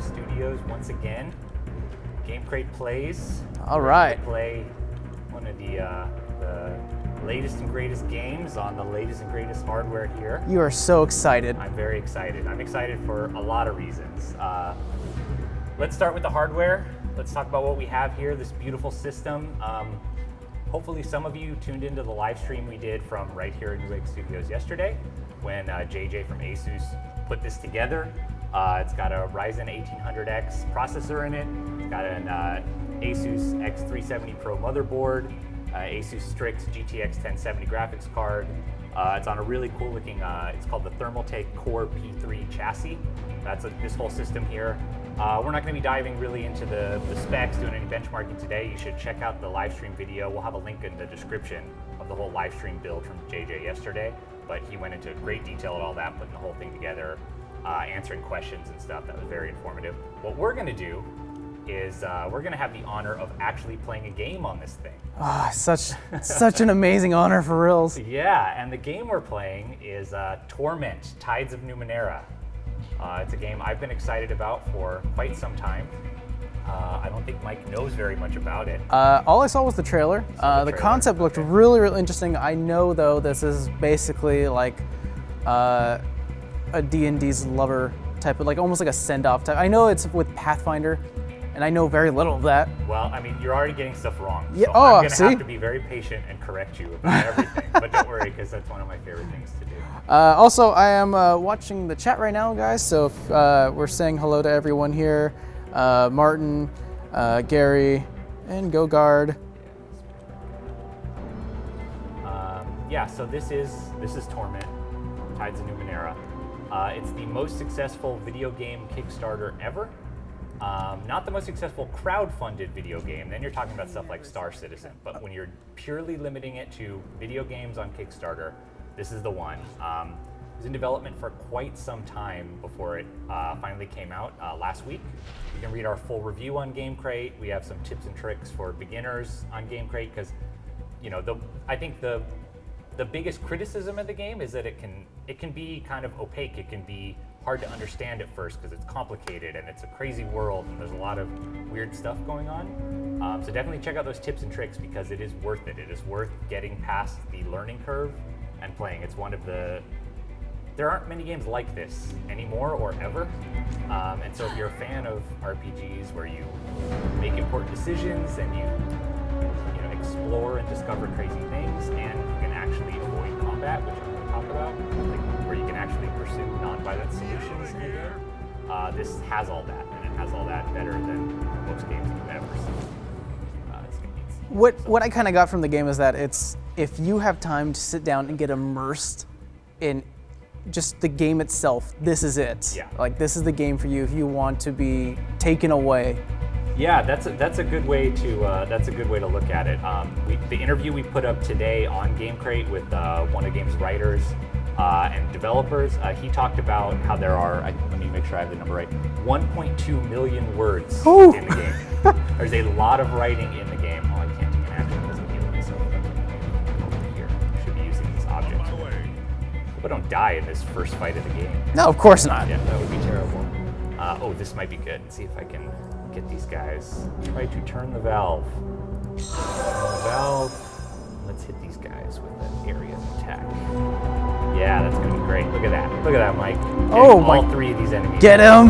Newegg Studios once again. GameCrate plays. All right. We play one of the latest and greatest games on the latest and greatest hardware here. You are so excited. I'm very excited. I'm excited for a lot of reasons. Let's start with the hardware. Let's talk about what we have here, this beautiful system. Hopefully some of you tuned into the live stream we did from right here at Newegg Studios yesterday when JJ from ASUS put this together. It's got a Ryzen 1800x processor in it. It's got an ASUS X370 Pro motherboard, ASUS Strix GTX 1070 graphics card. It's on a really cool looking, it's called the Thermaltake Core P3 chassis. That's this whole system here. We're not going to be diving really into the specs, doing any benchmarking today. You should check out the live stream video. We'll have a link in the description of the whole live stream build from JJ yesterday, but he went into great detail at all that, putting the whole thing together, answering questions and stuff. That was very informative. What we're going to do is we're going to have the honor of actually playing a game on this thing. Such an amazing honor for reals. Yeah, and the game we're playing is Torment, Tides of Numenera. It's a game I've been excited about for quite some time. I don't think Mike knows very much about it. All I saw was the trailer. The concept looked really, really interesting. I know, though, this is basically like a D&D's lover type of, like almost like a send-off type. I know it's with Pathfinder, and I know very little of that. Well, I mean, you're already getting stuff wrong. Yeah. So Oh, I'm going to see? have to be very patient and correct you about everything. But don't worry, because that's one of my favorite things to do. Also, I am watching the chat right now, guys, so if, we're saying hello to everyone here. Martin, Gary, and GoGuard. Yeah, so this is Torment, Tides of Numenera. It's the most successful video game Kickstarter ever. Not the most successful crowd-funded video game. Then you're talking about stuff like Star Citizen. But when you're purely limiting it to video games on Kickstarter, this is the one. It was in development for quite some time before it finally came out last week. You can read our full review on GameCrate. We have some tips and tricks for beginners on GameCrate because, you know, I think the biggest criticism of the game is that it can be kind of opaque. It can be hard to understand at first because it's complicated and it's a crazy world and there's a lot of weird stuff going on. So definitely check out those tips and tricks because it is worth it. It is worth getting past the learning curve and playing. It's one of there aren't many games like this anymore or ever. And so if you're a fan of RPGs where you make important decisions and you explore and discover crazy things and you can actually avoid combat, which I'm going to talk about, like where you can actually pursue non-violent solutions in the game. This has all that, and it has all that better than most games you've ever seen. What I kind of got from the game is that it's, if you have time to sit down and get immersed in just the game itself, this is it. Yeah. Like, this is the game for you if you want to be taken away. Yeah, that's a good way to look at it. The interview we put up today on GameCrate with one of the game's writers and developers, he talked about how there are, let me make sure I have the number right, 1.2 million words Ooh. in the game. There's a lot of writing in the game. Oh, I can't take an action. It doesn't heal myself. Here, I should be using these objects. Hope I don't die in this first fight of the game. No, of course not. Yeah, that would be terrible. Oh, this might be good. Let's see if I can get these guys. Try to turn the valve. Let's hit these guys with an area attack. Yeah, that's gonna be great. Look at that. Look at that, Mike. Oh, all three of these enemies. Get him!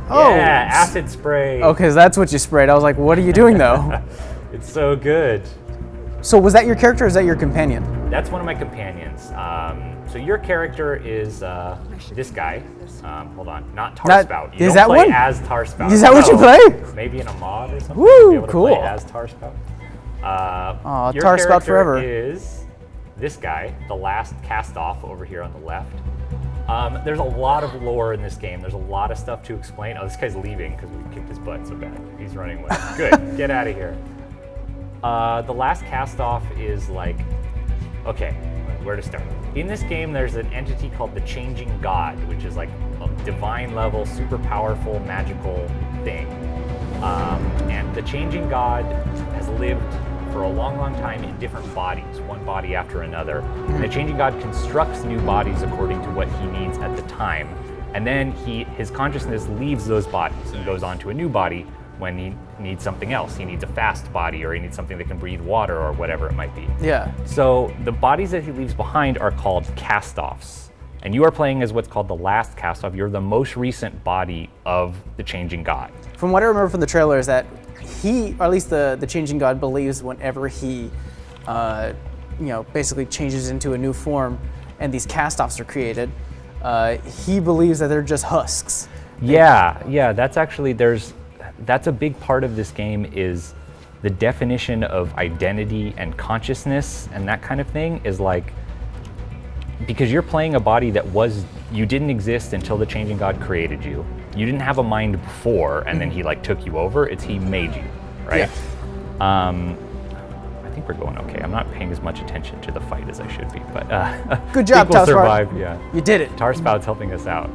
Oh. Yeah, acid spray. Okay, so that's what you sprayed. I was like, what are you doing though? It's so good. So was that your character or is that your companion? That's one of my companions. So your character is this guy. Hold on, not Tarspout. You is don't that play one? as Tarspout. Is that what you play? Maybe in a mod or something. Woo, be able to cool. play as Tarspout. Your Tarspout character forever. is this guy, the last cast off over here on the left. There's a lot of lore in this game. There's a lot of stuff to explain. Oh, this guy's leaving because we kicked his butt so bad. He's running away. Good, get out of here. The last cast off is like, okay, where to start? In this game, there's an entity called the Changing God, which is like a divine level, super powerful, magical thing. And the Changing God has lived for a long, long time in different bodies, one body after another. And the Changing God constructs new bodies according to what he needs at the time. And then his consciousness leaves those bodies and goes on to a new body when he needs something else. He needs a fast body, or he needs something that can breathe water, or whatever it might be. Yeah. So the bodies that he leaves behind are called cast-offs. And you are playing as what's called the last cast-off. You're the most recent body of the Changing God. From what I remember from the trailer is that he, or at least the Changing God, believes whenever he, basically changes into a new form and these cast-offs are created, he believes that they're just husks. Yeah, that's actually, that's a big part of this game, is the definition of identity and consciousness and that kind of thing is like, because you're playing a body that you didn't exist until the Changing God created you. You didn't have a mind before, and then he like took you over. It's he made you, right? Yeah. I think we're going okay. I'm not paying as much attention to the fight as I should be, but good job, we'll Tarspout. Survive. Yeah, you did it. Tarspout's helping us out.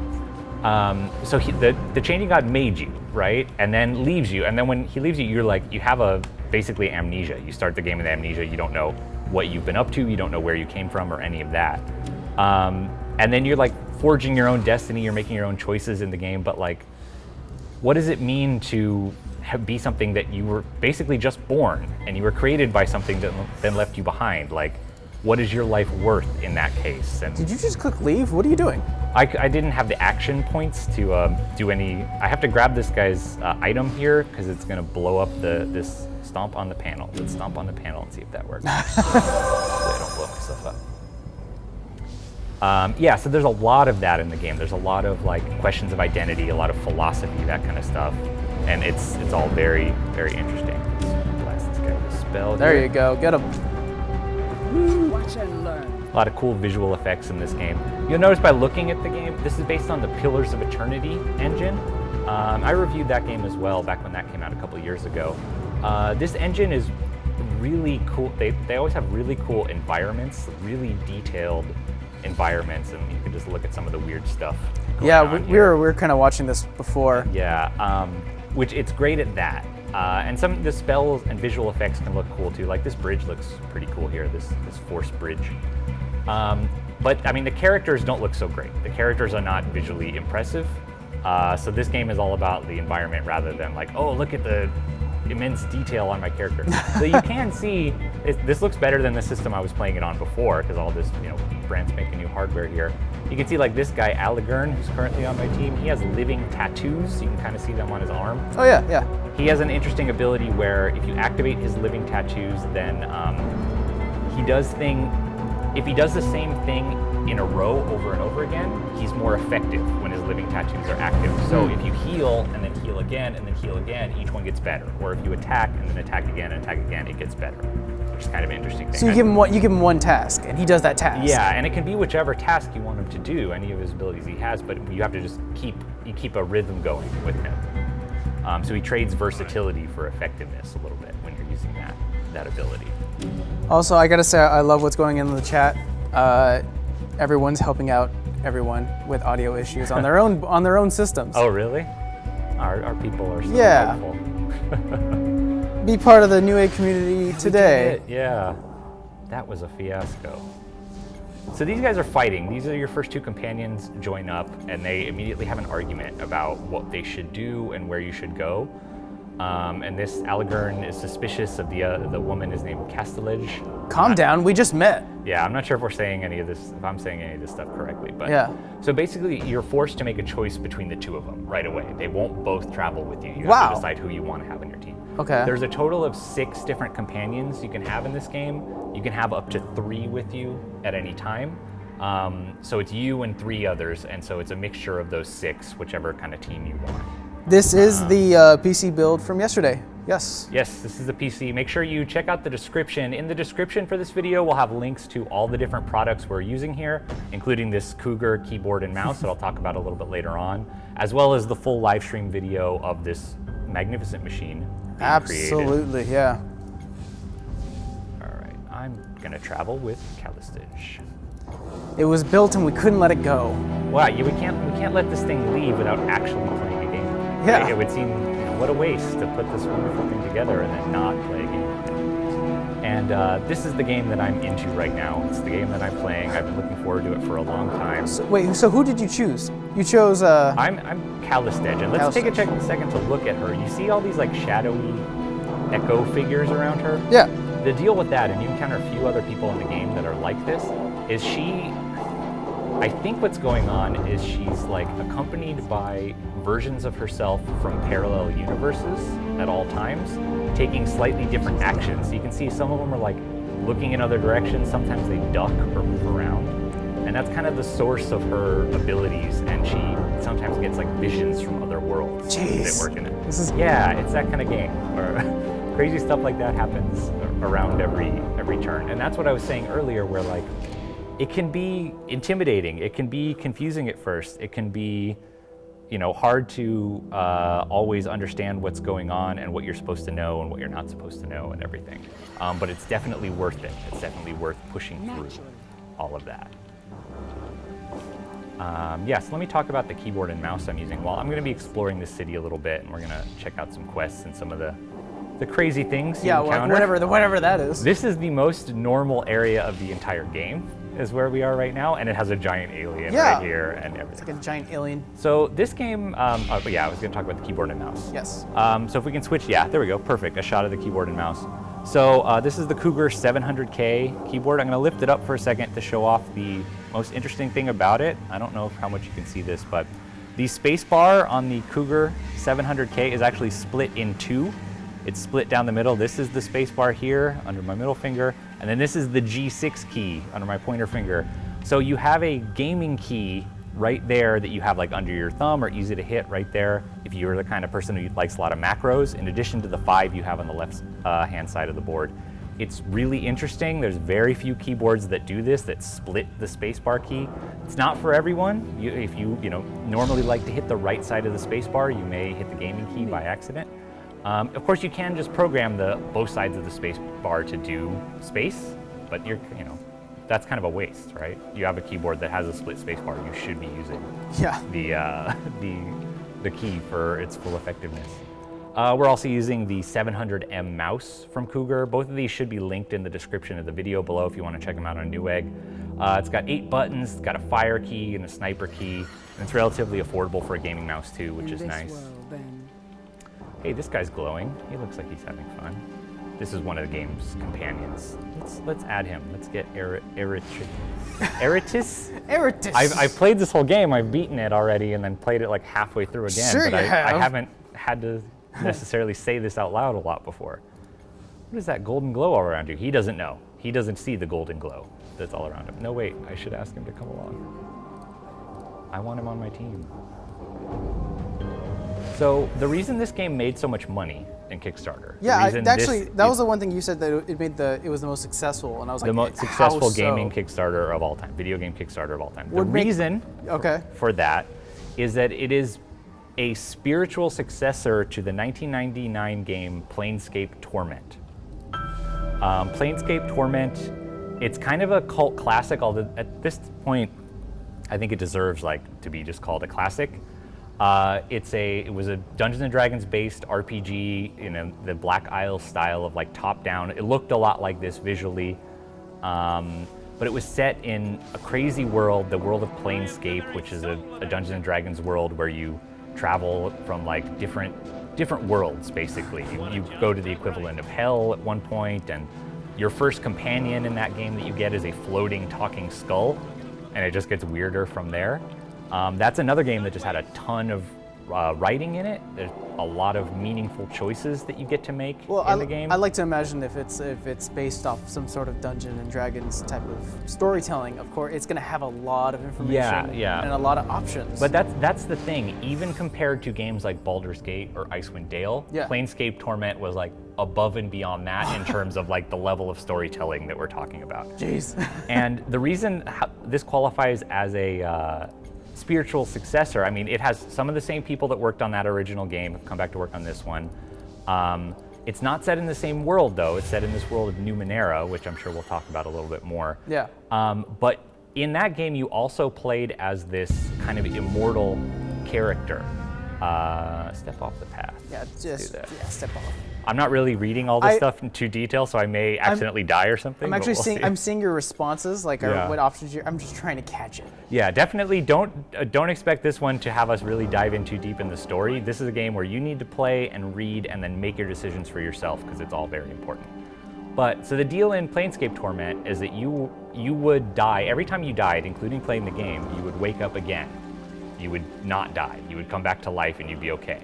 So the Changing God made you, right? And then leaves you. And then when he leaves you, you're like, you have basically amnesia. You start the game with amnesia. You don't know what you've been up to. You don't know where you came from or any of that. And then you're like forging your own destiny. You're making your own choices in the game. But like, what does it mean to be something that you were basically just born and you were created by something that then left you behind? Like, what is your life worth in that case? And did you just click leave? What are you doing? I didn't have the action points to do any. I have to grab this guy's item here because it's going to blow up this stomp on the panel. Let's stomp on the panel and see if that works. Hopefully I don't blow myself up. Yeah, so there's a lot of that in the game. There's a lot of like questions of identity, a lot of philosophy, that kind of stuff, and it's all very, very interesting. Let's blast this guy with a spell. There here. you go. Get him. Watch and learn. A lot of cool visual effects in this game. You'll notice by looking at the game, this is based on the Pillars of Eternity engine. I reviewed that game as well back when that came out a couple of years ago. This engine is really cool. They always have really cool environments, really detailed environments, and you can just look at some of the weird stuff. Yeah, we were kind of watching this before. Yeah, which it's great at that. And some of the spells and visual effects can look cool too. Like this bridge looks pretty cool here, this force bridge. But I mean, the characters don't look so great. The characters are not visually impressive. So this game is all about the environment rather than like, oh, look at the immense detail on my character. So you can see, this looks better than the system I was playing it on before, because all this, brand spanking new hardware here. You can see like this guy, Alligern, who's currently on my team, he has living tattoos. You can kind of see them on his arm. Oh yeah, yeah. He has an interesting ability where if you activate his living tattoos, then if he does the same thing in a row over and over again, he's more effective when his living tattoos are active. So if you heal and then heal again and then heal again, each one gets better. Or if you attack and then attack again and attack again, it gets better. Which is kind of an interesting thing. So you give him one task and he does that task. Yeah, and it can be whichever task you want him to do, any of his abilities he has, but you have to just keep a rhythm going with him. So he trades versatility for effectiveness a little bit when you're using that ability. Also, I gotta say, I love what's going on in the chat. Everyone's helping out everyone with audio issues on their own systems. Oh, really? Our people are so helpful. Be part of the Newegg community today. Yeah, that was a fiasco. So these guys are fighting. These are your first two companions join up, and they immediately have an argument about what they should do and where you should go. And this Alligern is suspicious of the woman is named Castellage. Calm down, we just met. Yeah, I'm not sure if I'm saying any of this stuff correctly, but yeah. So basically, you're forced to make a choice between the two of them right away. They won't both travel with you. You have to decide who you want to have on your team. Okay. There's a total of 6 different companions you can have in this game. You can have up to 3 with you at any time. So it's you and 3 others, and so it's a mixture of those 6, whichever kind of team you want. This is the PC build from yesterday. Yes. Yes, this is the PC. Make sure you check out the description. In the description for this video, we'll have links to all the different products we're using here, including this Cougar keyboard and mouse that I'll talk about a little bit later on, as well as the full live stream video of this magnificent machine being Absolutely, created. Yeah. All right, I'm gonna travel with Castellage. It was built and we couldn't let it go. Wow, we can't let this thing leave without actually playing a game. Yeah. Right? It would seem, what a waste to put this wonderful thing together and then not play a game with it. And And this is the game that I'm into right now. It's the game that I'm playing. I've been looking forward to it for a long time. Wait, so who did you choose? You chose. I'm Calistedge, and let's take a second to look at her. You see all these like shadowy echo figures around her? Yeah. The deal with that, and you encounter a few other people in the game that are like this, is I think what's going on is she's like accompanied by versions of herself from parallel universes at all times, taking slightly different actions. So you can see some of them are like looking in other directions, sometimes they duck or move around. And that's kind of the source of her abilities, and she sometimes gets like visions from other worlds that work in it. Yeah, it's that kind of game where crazy stuff like that happens around every turn. And that's what I was saying earlier, where like it can be intimidating, it can be confusing at first, it can be, you know, hard to always understand what's going on and what you're supposed to know and what you're not supposed to know and everything. But it's definitely worth it. It's definitely worth pushing through all of that. So let me talk about the keyboard and mouse I'm using. Well, I'm going to be exploring this city a little bit, and we're going to check out some quests and some of the crazy things you encounter. Whatever that is. This is the most normal area of the entire game, is where we are right now, and it has a giant alien right here and everything. It's like a giant alien. So this game, I was going to talk about the keyboard and mouse. Yes. So if we can switch, there we go, perfect, a shot of the keyboard and mouse. So this is the Cougar 700K keyboard. I'm going to lift it up for a second to show off the most interesting thing about it. I don't know how much you can see this, but the spacebar on the Cougar 700K is actually split in two. It's split down the middle. This is the spacebar here under my middle finger, and then this is the G6 key under my pointer finger. So you have a gaming key right there that you have like under your thumb or easy to hit right there if you're the kind of person who likes a lot of macros, in addition to the 5 you have on the left hand side of the board. It's really interesting. There's very few keyboards that do this, that split the spacebar key. It's not for everyone. If you normally like to hit the right side of the spacebar, you may hit the gaming key by accident. Of course, you can just program both sides of the space bar to do space, but that's kind of a waste, right? You have a keyboard that has a split space bar. You should be using the key for its full effectiveness. We're also using the 700M mouse from Cougar. Both of these should be linked in the description of the video below if you want to check them out on Newegg. It's got 8 buttons, it's got a fire key and a sniper key, and it's relatively affordable for a gaming mouse too, which is nice. Hey, this guy's glowing. He looks like he's having fun. This is one of the game's companions. Let's add him. Let's get Eritis. Eritis. I've played this whole game. I've beaten it already, and then played it like halfway through again. Sure, but you have. I haven't had to necessarily say this out loud a lot before. What is that golden glow all around you? He doesn't know. He doesn't see the golden glow that's all around him. No, wait. I should ask him to come along. I want him on my team. So the reason this game made so much money in Kickstarter. That was the one thing you said, that it was the most successful, and I was like, the most successful gaming Kickstarter of all time, video game Kickstarter of all time. The reason for that is that it is a spiritual successor to the 1999 game Planescape Torment. Planescape Torment, it's kind of a cult classic, although at this point, I think it deserves to be just called a classic. It was a Dungeons and Dragons based RPG in the Black Isle style of top down. It looked a lot like this visually, but it was set in a crazy world, the world of Planescape, which is a Dungeons and Dragons world where you travel from different worlds basically. You go to the equivalent of hell at one point, and your first companion in that game that you get is a floating talking skull, and it just gets weirder from there. That's another game that just had a ton of writing in it. There's a lot of meaningful choices that you get to make in the game. I like to imagine if it's based off some sort of Dungeons and Dragons type of storytelling, of course, it's going to have a lot of information and a lot of options. But that's the thing. Even compared to games like Baldur's Gate or Icewind Dale, Planescape Torment was above and beyond that in terms of the level of storytelling that we're talking about. Jeez. And the reason this qualifies as a spiritual successor, I mean, it has some of the same people that worked on that original game have come back to work on this one. It's not set in the same world though. It's set in this world of Numenera, which I'm sure we'll talk about a little bit more. Yeah. But in that game, you also played as this kind of immortal character. Step off the path. Yeah, Let's do just that. step off. I'm not really reading all this stuff in too detail, so I may accidentally die or something. I'm actually but we'll see. I'm seeing your responses, like what options I'm just trying to catch it. Yeah, definitely don't expect this one to have us really dive in too deep in the story. This is a game where you need to play and read and then make your decisions for yourself because it's all very important. But so the deal in Planescape Torment is that you would die every time you died, including playing the game. You would wake up again. You would not die. You would come back to life and you'd be okay.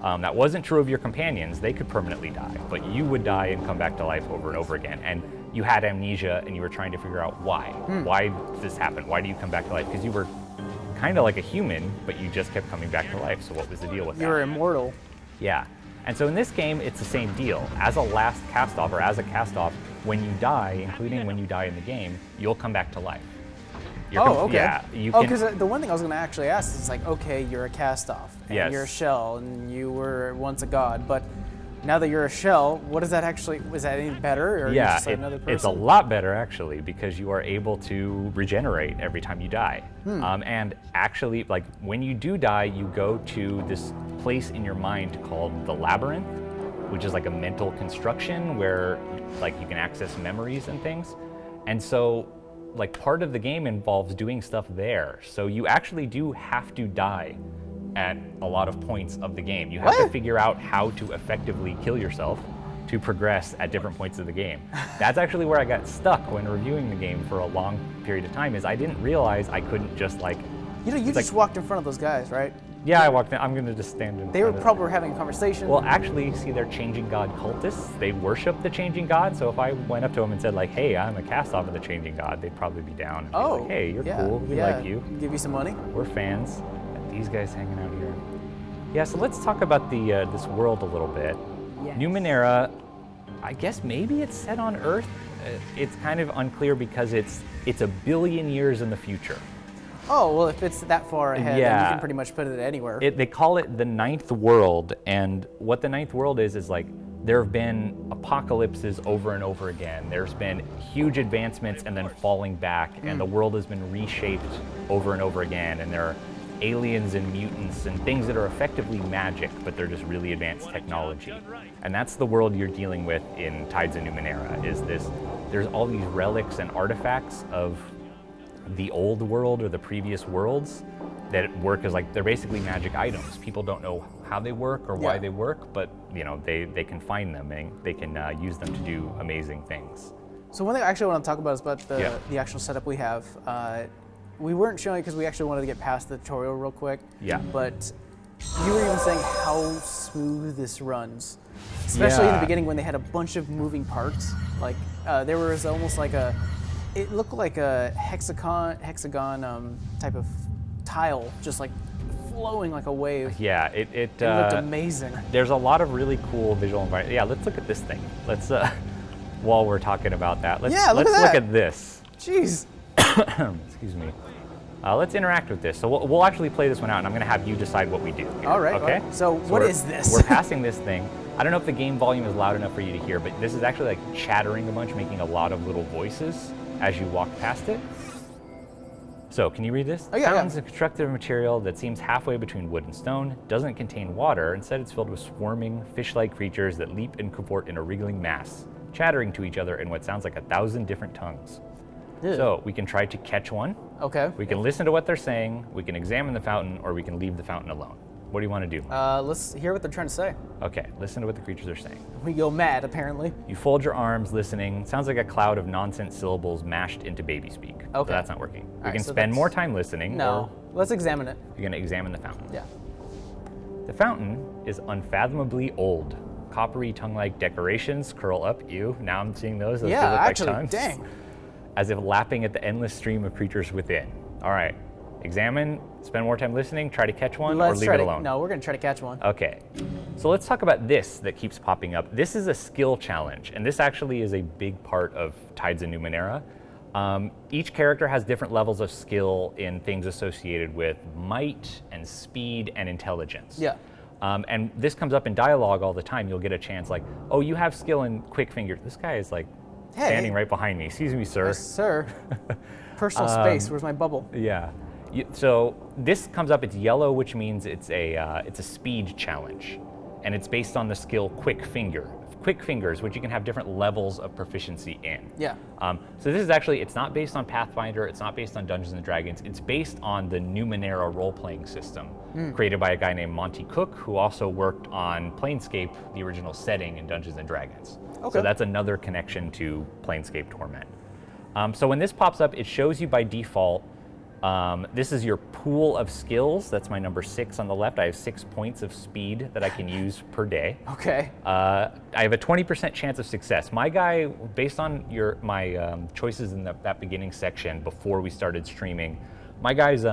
That wasn't true of your companions. They could permanently die, but you would die and come back to life over and over again. And you had amnesia and you were trying to figure out why. Why does this happen? Why do you come back to life? Because you were kind of like a human, but you just kept coming back to life. So what was the deal with that? You were immortal. Yeah. And so in this game, it's the same deal. As a last cast-off, or as a cast-off, when you die, including when you die in the game, you'll come back to life. Okay. Yeah. Because the one thing I was going to actually ask is like, okay, you're a cast-off, and Yes. you're a shell, and you were once a god, but now that you're a shell, what does that actually, is that any better, or are you Yeah, just another person? it's a lot better actually because you are able to regenerate every time you die. And actually, like when you do die, you go to this place in your mind called the Labyrinth, which is like a mental construction where like you can access memories and things. And so like part of the game involves doing stuff there. So you actually do have to die at a lot of points of the game. You have to figure out how to effectively kill yourself to progress at different points of the game. That's actually where I got stuck when reviewing the game for a long period of time, is I didn't realize I couldn't just like... You just walked in front of those guys, right? Yeah, I walked in. I'm gonna just stand in They were front of probably having a conversation. Well, actually, see, they're changing god cultists. They worship the changing god. So if I went up to them and said like, hey, I'm a cast-off of the changing god, they'd probably be down and be like, hey, you're cool, we like you. Give you some money. We're fans. These guys hanging out here. Yeah, so let's talk about the this world a little bit. Yes. Numenera, I guess maybe it's set on Earth. It's kind of unclear because it's a billion years in the future. Oh, well, if it's that far ahead, then you Yeah. can pretty much put it anywhere. They call it the ninth world, and what the ninth world is like there have been apocalypses over and over again. There's been huge advancements and then falling back, and the world has been reshaped over and over again, and there are aliens and mutants and things that are effectively magic, but they're just really advanced technology. And that's the world you're dealing with in Tides of Numenera, is this, there's all these relics and artifacts of the old world or the previous worlds that work as like, they're basically magic items. People don't know how they work or why they work, but you know, they can find them and they can use them to do amazing things. So one thing I actually want to talk about is about the actual setup we have. We weren't showing because we actually wanted to get past the tutorial real quick. Yeah. But you were even saying how smooth this runs, especially in the beginning when they had a bunch of moving parts. Like there was almost like it looked like a hexagon type of tile, just like flowing like a wave. Yeah, it looked amazing. There's a lot of really cool visual environment. Yeah, let's look at this thing. Let's while we're talking about that, let's look at this. Jeez. Excuse me. Let's interact with this. So we'll actually play this one out, and I'm going to have you decide what we do here, All right. okay? So what is this? We're passing this thing. I don't know if the game volume is loud enough for you to hear, but this is actually like chattering a bunch, making a lot of little voices as you walk past it. So can you read this? Oh, yeah, Fountains are constructed of material that seems halfway between wood and stone, doesn't contain water, instead it's filled with swarming, fish-like creatures that leap and comport in a wriggling mass, chattering to each other in what sounds like 1,000 different tongues. Yeah. So we can try to catch one. Okay. We can listen to what they're saying, we can examine the fountain, or we can leave the fountain alone. What do you want to do? Let's hear what they're trying to say. Okay, listen to what the creatures are saying. We go mad, apparently. You fold your arms, listening. Sounds like a cloud of nonsense syllables mashed into baby speak. So Okay. that's not working. We right, can so spend that's- more time listening, No. or Let's examine it. you're going to examine the fountain. Yeah. The fountain is unfathomably old. Coppery tongue-like decorations curl up. Ew, now I'm seeing those. Those do Yeah, look actually, like tongues. dang. As if lapping at the endless stream of creatures within. All right, examine, spend more time listening, try to catch one, or Let's leave try it to, alone. No, we're gonna try to catch one. Okay, so let's talk about this that keeps popping up. This is a skill challenge, and this actually is a big part of Tides of Numenera. Each character has different levels of skill in things associated with might and speed and intelligence. Yeah. And this comes up in dialogue all the time. You'll get a chance like, oh, you have skill in quick fingers. This guy is like standing right behind me. Excuse me, sir. Yes, sir. Personal space. Where's my bubble? Yeah. So this comes up, it's yellow, which means it's a speed challenge. And it's based on the skill Quick Fingers, which you can have different levels of proficiency in. Yeah. So this is actually, it's not based on Pathfinder, it's not based on Dungeons and Dragons, it's based on the Numenera role-playing system created by a guy named Monty Cook, who also worked on Planescape, the original setting in Dungeons and Dragons. Okay. So that's another connection to Planescape Torment. So when this pops up, it shows you by default, this is your pool of skills. That's my number 6 on the left. I have 6 points of speed that I can use per day. Okay. I have a 20% chance of success. My guy, based on my choices in that beginning section before we started streaming, my guy's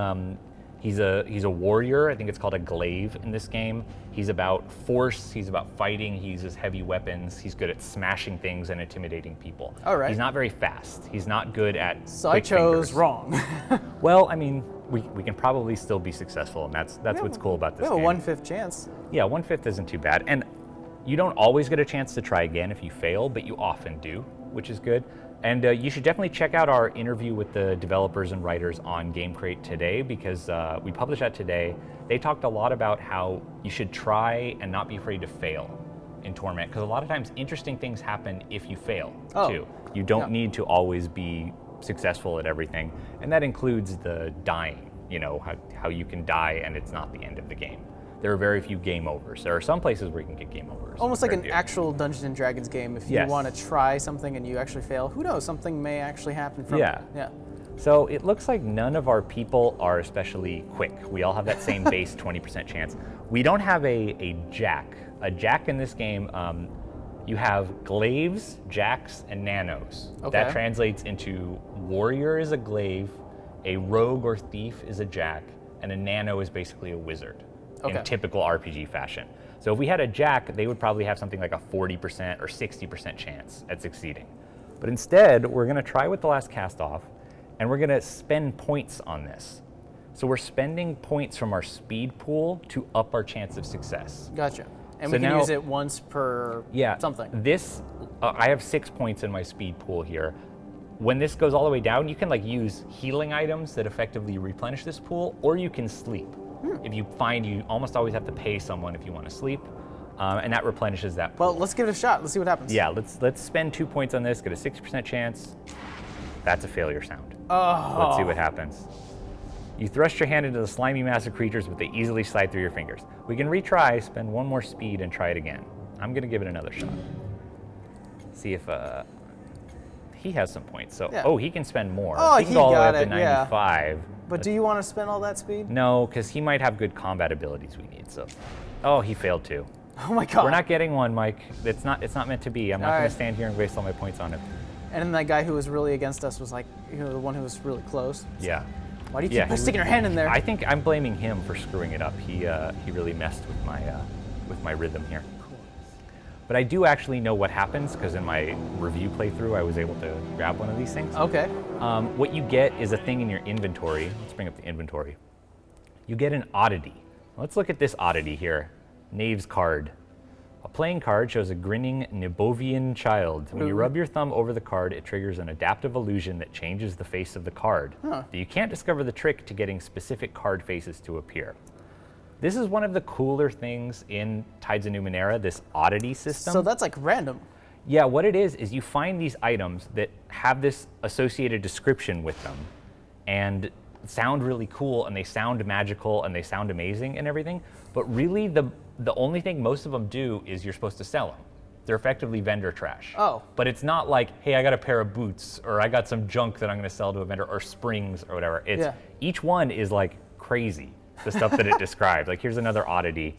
he's a warrior. I think it's called a glaive in this game. He's about force. He's about fighting. He uses heavy weapons. He's good at smashing things and intimidating people. All right. He's not very fast. He's not good at. So I chose wrong. Well, I mean, we can probably still be successful, and that's what's cool about this We have game. a 1/5 chance. Yeah, 1/5 isn't too bad. And you don't always get a chance to try again if you fail, but you often do, which is good. And you should definitely check out our interview with the developers and writers on GameCrate today, because we published that today. They talked a lot about how you should try and not be afraid to fail in Torment, because a lot of times interesting things happen if you fail too. You don't need to always be successful at everything, and that includes the dying, you know, how you can die and it's not the end of the game. There are very few game overs. There are some places where you can get game overs. Almost like Very an few. actual Dungeons and Dragons game. If you Yes. want to try something and you actually fail, who knows? Something may actually happen from Yeah. it. Yeah. So it looks like none of our people are especially quick. We all have that same base 20% chance. We don't have a jack. A jack in this game, you have glaives, jacks, and nanos. Okay. That translates into warrior is a glaive, a rogue or thief is a jack, and a nano is basically a wizard in typical RPG fashion. So if we had a jack, they would probably have something like a 40% or 60% chance at succeeding. But instead, we're gonna try with the last cast off, and we're gonna spend points on this. So we're spending points from our speed pool to up our chance of success. Gotcha. And So we can now- use it once per something. This, I have 6 points in my speed pool here. When this goes all the way down, you can like use healing items that effectively replenish this pool, or you can sleep. If you find you almost always have to pay someone if you want to sleep, and that replenishes that pool. Well, let's give it a shot. Let's see what happens. Yeah, let's spend 2 points on this, get a 60% chance. That's a failure sound. Oh. Let's see what happens. You thrust your hand into the slimy mass of creatures, but they easily slide through your fingers. We can retry, spend 1 more speed, and try it again. I'm gonna give it another shot. See if he has some points. So, Yeah. he can spend more. Oh, he can he go all the way got up to it, yeah. 95. But do you want to spend all that speed? No, because he might have good combat abilities we need. So, he failed too. Oh my god. We're not getting one, Mike. It's not meant to be. I'm not All going right. to stand here and waste all my points on him. And then that guy who was really against us was like, the one who was really close. Yeah. Why do you keep sticking your hand in there? I think I'm blaming him for screwing it up. He really messed with my rhythm here. But I do actually know what happens, because in my review playthrough, I was able to grab one of these things. Okay. What you get is a thing in your inventory. Let's bring up the inventory. You get an oddity. Let's look at this oddity here. Knave's card. A playing card shows a grinning Nebovian child. When you rub your thumb over the card, it triggers an adaptive illusion that changes the face of the card. But you can't discover the trick to getting specific card faces to appear. This is one of the cooler things in Tides of Numenera, this oddity system. So that's like random. Yeah, what it is you find these items that have this associated description with them and sound really cool, and they sound magical, and they sound amazing and everything, but really the only thing most of them do is you're supposed to sell them. They're effectively vendor trash. Oh. But it's not like, hey, I got a pair of boots, or I got some junk that I'm gonna sell to a vendor, or springs, or whatever. It's each one is like crazy, the stuff that it describes. Like, here's another oddity.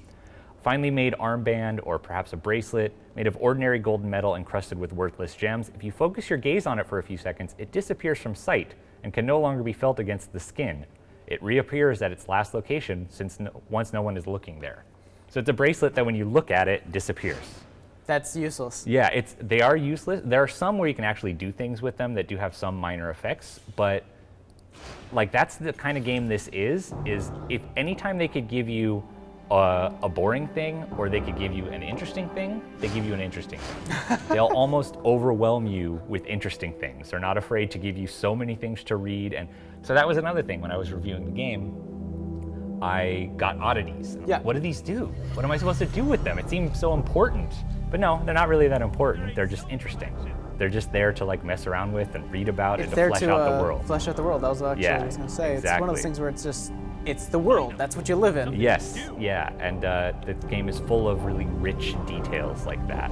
Finely made armband, or perhaps a bracelet, made of ordinary golden metal encrusted with worthless gems. If you focus your gaze on it for a few seconds, it disappears from sight and can no longer be felt against the skin. It reappears at its last location once no one is looking there. So it's a bracelet that when you look at it, disappears. That's useless. Yeah, they are useless. There are some where you can actually do things with them that do have some minor effects, but like that's the kind of game this is if anytime they could give you a boring thing, or they could give you an interesting thing. They give you an interesting thing. They'll almost overwhelm you with interesting things. They're not afraid to give you so many things to read. And so that was another thing when I was reviewing the game. I got oddities. Yeah. What do these do? What am I supposed to do with them? It seems so important. But no, they're not really that important. They're just interesting. They're just there to like mess around with and read about and to flesh out the world. Flesh out the world. That was actually what I was going to say. Exactly. It's one of those things where it's the world. That's what you live in. Yes, yeah, and the game is full of really rich details like that.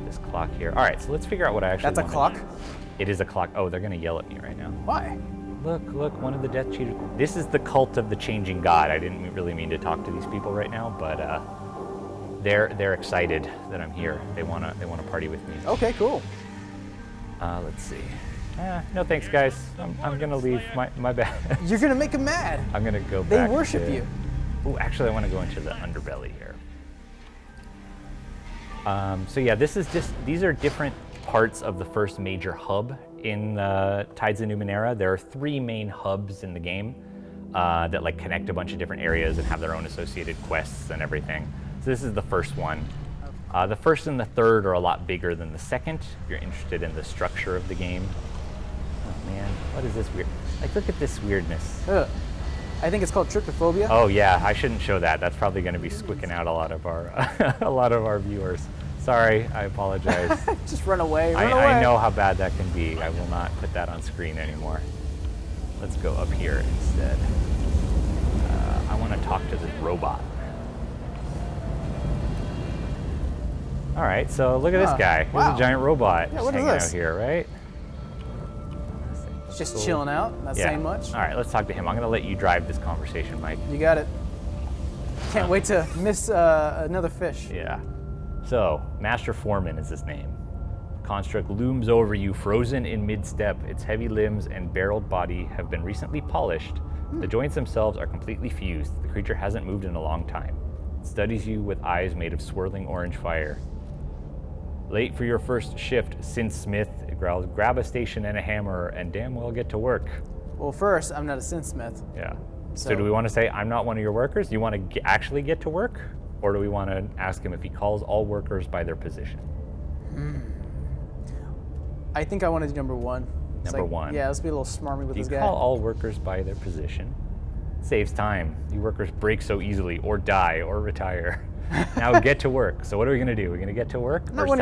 This clock here. All right, so let's figure out what I actually That's a clock? It is a clock. Oh, they're going to yell at me right now. Why? Look, one of the Death Cheaters. This is the cult of the changing god. I didn't really mean to talk to these people right now, but they're excited that I'm here. They wanna party with me. Okay, cool. Let's see. No thanks, guys. I'm gonna leave. My bad. You're gonna make them mad. I'm gonna go They back. worship you. Oh, actually, I want to go into the underbelly here. So yeah, these are different parts of the first major hub in Tides of Numenera. There are 3 main hubs in the game that like connect a bunch of different areas and have their own associated quests and everything. So this is the first one. The first and the third are a lot bigger than the second, if you're interested in the structure of the game. Oh man, what is this weird? Like, look at this weirdness. Ugh. I think it's called trypophobia. Oh yeah, I shouldn't show that. That's probably going to be squicking out a lot of our viewers. Sorry, I apologize. Just run away. I know how bad that can be. I will not put that on screen anymore. Let's go up here instead. I want to talk to this robot. All right, so look at this guy. Here's Wow. a giant robot Yeah, what is hanging this? out here, right? Just chilling out, not saying much. All right, let's talk to him. I'm going to let you drive this conversation, Mike. You got it. Can't wait to miss another fish. Yeah. So, Master Foreman is his name. The construct looms over you, frozen in mid-step. Its heavy limbs and barreled body have been recently polished. The joints themselves are completely fused. The creature hasn't moved in a long time. It studies you with eyes made of swirling orange fire. Late for your first shift, Smith, it growls, grab a station and a hammer and damn well get to work. Well, first, I'm not a Smith. Yeah. So do we want to say, I'm not one of your workers? Do you want to actually get to work? Or do we want to ask him if he calls all workers by their position? I think I want to do number 1. It's Number 1. Yeah, let's be a little smarmy with Do this you guy. call all workers by their position? Saves time. You workers break so easily, or die, or retire. Now get to work. So what are we going to do? We're going to get to work? I'm not one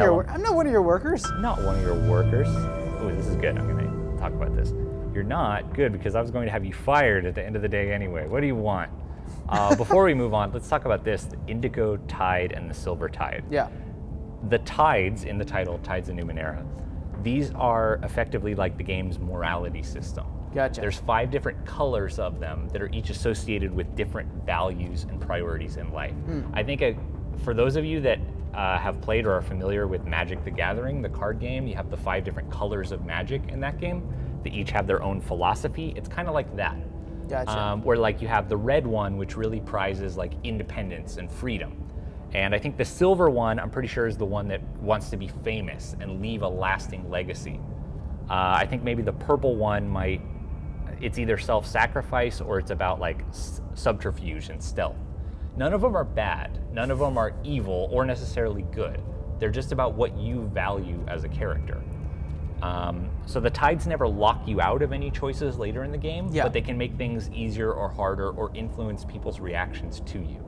of your workers. Not one of your workers. Oh, this is good. I'm going to talk about this. You're not good because I was going to have you fired at the end of the day anyway. What do you want? Before we move on, let's talk about this, the Indigo Tide and the Silver Tide. Yeah. The tides in the title, Tides of Numenera, these are effectively like the game's morality system. Gotcha. There's 5 different colors of them that are each associated with different values and priorities in life. I think for those of you that have played or are familiar with Magic the Gathering, the card game, you have the 5 different colors of magic in that game. They each have their own philosophy. It's kind of like that. Gotcha. Where like you have the red one, which really prizes like independence and freedom. And I think the silver one, I'm pretty sure, is the one that wants to be famous and leave a lasting legacy. I think maybe the purple one it's either self-sacrifice or it's about like subterfuge and stealth. None of them are bad. None of them are evil or necessarily good. They're just about what you value as a character. So the tides never lock you out of any choices later in the game, but they can make things easier or harder or influence people's reactions to you.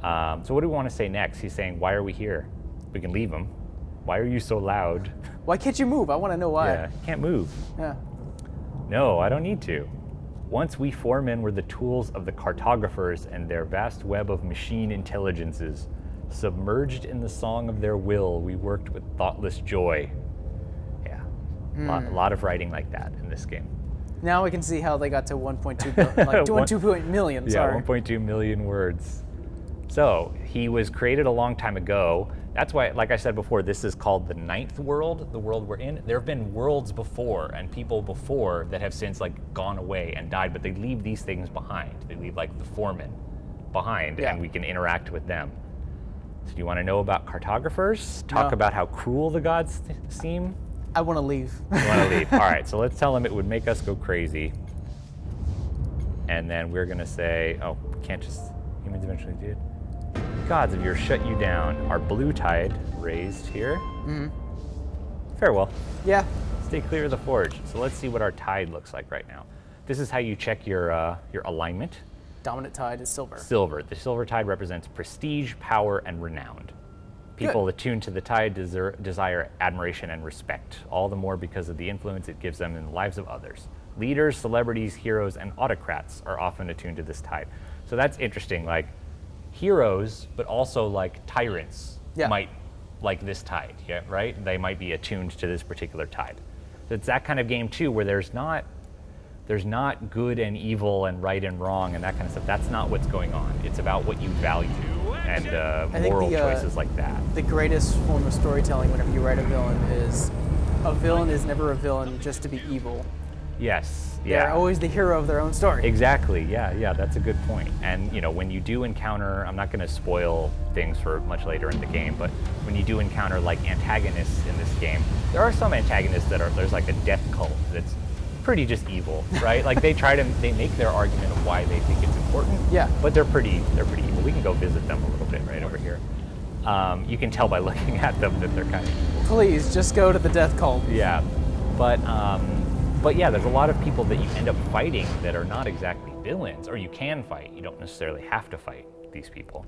So what do we want to say next? He's saying, why are we here? We can leave him. Why are you so loud? Why can't you move? I want to know why. Yeah, can't move. Yeah. No, I don't need to. Once we foremen were the tools of the cartographers and their vast web of machine intelligences. Submerged in the song of their will, we worked with thoughtless joy. Yeah, a lot of writing like that in this game. Now we can see how they got to 1.2 billion, like 1.2 million, sorry. Yeah, 1.2 million words. So he was created a long time ago. That's why, like I said before, this is called the 9th world, the world we're in. There have been worlds before and people before that have since like gone away and died, but they leave these things behind. They leave like the foremen behind, and we can interact with them. So do you want to know about cartographers? Talk about how cruel the gods seem? I want to leave. You want to leave? All right, so let's tell them it would make us go crazy. And then we're going to say, oh, can't just... Humans eventually did. Gods of yours shut you down. Our blue tide raised here. Farewell. Yeah. Stay clear of the forge. So let's see what our tide looks like right now. This is how you check your alignment. Dominant tide is silver. Silver. The silver tide represents prestige, power, and renowned. People attuned to the tide desire admiration and respect, all the more because of the influence it gives them in the lives of others. Leaders, celebrities, heroes, and autocrats are often attuned to this tide. So that's interesting. Like heroes, but also like tyrants might like this tide, right? They might be attuned to this particular tide. So it's that kind of game too, where there's not good and evil and right and wrong and that kind of stuff. That's not what's going on. It's about what you value and moral choices like that. The greatest form of storytelling whenever you write a villain is never a villain just to be evil. Yes, They're always the hero of their own story. Exactly, yeah, that's a good point. And when you do encounter, I'm not gonna spoil things for much later in the game, but when you do encounter like antagonists in this game, there are some antagonists there's like a death cult that's pretty just evil, right? Like they make their argument of why they think it's important. Yeah. But they're pretty evil. We can go visit them a little bit right over here. You can tell by looking at them that they're kind of evil. Please, just go to the death cult. Yeah, but yeah, there's a lot of people that you end up fighting that are not exactly villains, or you can fight. You don't necessarily have to fight these people.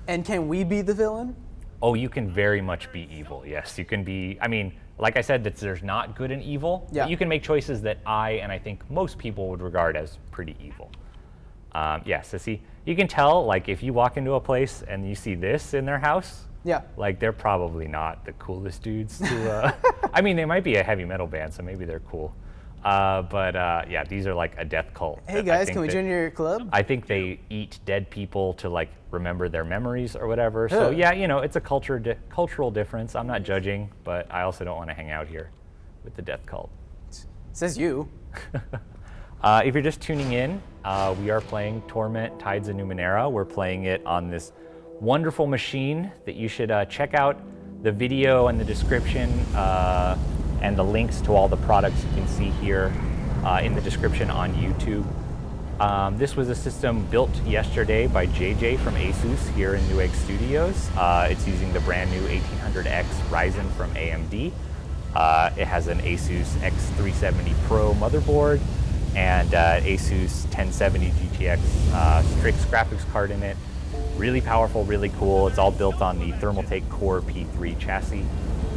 And can we be the villain? Oh, you can very much be evil, yes. You can be, like I said, there's not good and evil. Yeah. But you can make choices that I think most people would regard as pretty evil. So see, you can tell, like, if you walk into a place and you see this in their house, like, they're probably not the coolest dudes to, they might be a heavy metal band, so maybe they're cool. But these are like a death cult. Hey guys, can we join your club? I think they eat dead people to like remember their memories or whatever. So yeah, it's a cultural difference. I'm not judging, but I also don't want to hang out here with the death cult. Says you. If you're just tuning in, we are playing Torment, Tides of Numenera. We're playing it on this wonderful machine that you should check out the video and the description and the links to all the products you can see here in the description on YouTube. This was a system built yesterday by JJ from ASUS here in Newegg Studios. It's using the brand new 1800x Ryzen from AMD. It has an ASUS X370 Pro motherboard and ASUS 1070 GTX Strix graphics card in it. Really powerful, really cool. It's all built on the Thermaltake Core P3 chassis.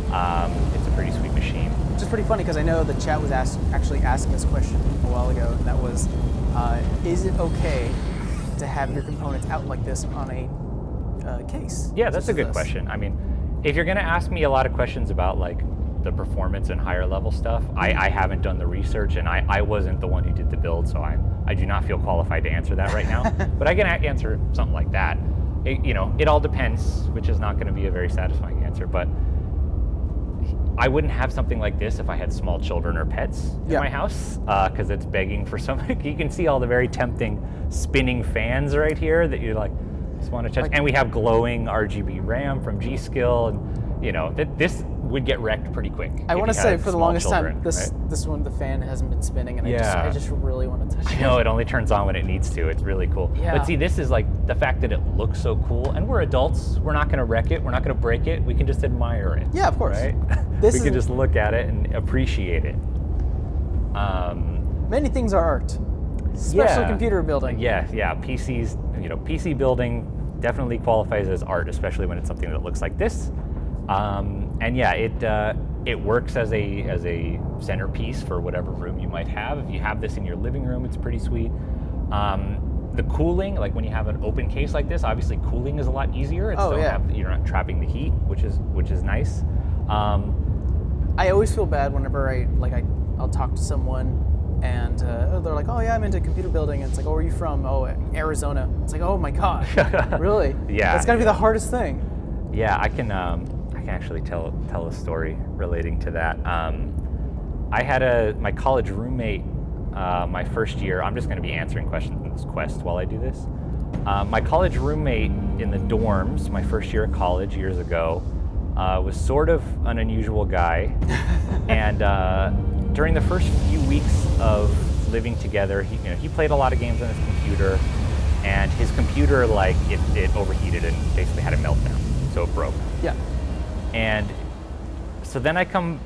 It's a pretty sweet machine. Which is pretty funny because I know the chat was actually asking this question a while ago, and that was, is it okay to have your components out like this on a case? Yeah, that's a good question. If you're going to ask me a lot of questions about like the performance and higher level stuff, I haven't done the research, and I wasn't the one who did the build, so I do not feel qualified to answer that right now. But I can answer something like that. It all depends, which is not going to be a very satisfying answer, but I wouldn't have something like this if I had small children or pets in my house, because it's begging for something. You can see all the very tempting spinning fans right here that you like just want to touch. And we have glowing RGB RAM from G.skill, and this would get wrecked pretty quick. I want to say for the longest time, this right? one, the fan hasn't been spinning, and I just really want to touch it. I know, it only turns on when it needs to. It's really cool. Yeah. But see, this is like the fact that it looks so cool, and we're adults. We're not going to wreck it. We're not going to break it. We can just admire it. Yeah, of course. Right? We can just look at it and appreciate it. Many things are art, especially computer building. Yeah. PCs, PC building definitely qualifies as art, especially when it's something that looks like this. It works as a centerpiece for whatever room you might have. If you have this in your living room, it's pretty sweet. The cooling, like when you have an open case like this, obviously cooling is a lot easier. You're not trapping the heat, which is nice. I always feel bad whenever I'll talk to someone and they're like, oh yeah, I'm into computer building. And it's like, oh, where are you from? Oh, Arizona. It's like, oh my God, really? Yeah. It's gotta be the hardest thing. Yeah, I can actually tell a story relating to that. I had my college roommate my first year. I'm just going to be answering questions in this quest while I do this. My college roommate in the dorms, my first year of college years ago, was sort of an unusual guy. And during the first few weeks of living together, he played a lot of games on his computer. and his computer, like, it overheated and basically had a meltdown, so it broke. Yeah. And so then I come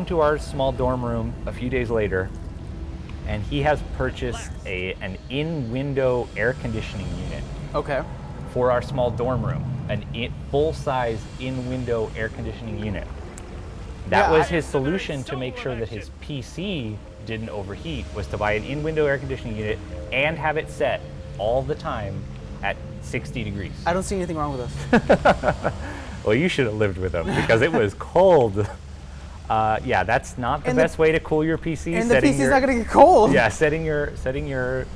to our small dorm room a few days later, and he has purchased an in-window air conditioning unit Okay. for our small dorm room, full-size in-window air conditioning unit. That was his solution to make sure that his PC didn't overheat, was to buy an in-window air conditioning unit and have it set all the time at 60 degrees. I don't see anything wrong with this. Well, you should have lived with him because it was cold. Yeah, that's not the best way to cool your PC. And the PC's not going to get cold. Yeah, setting your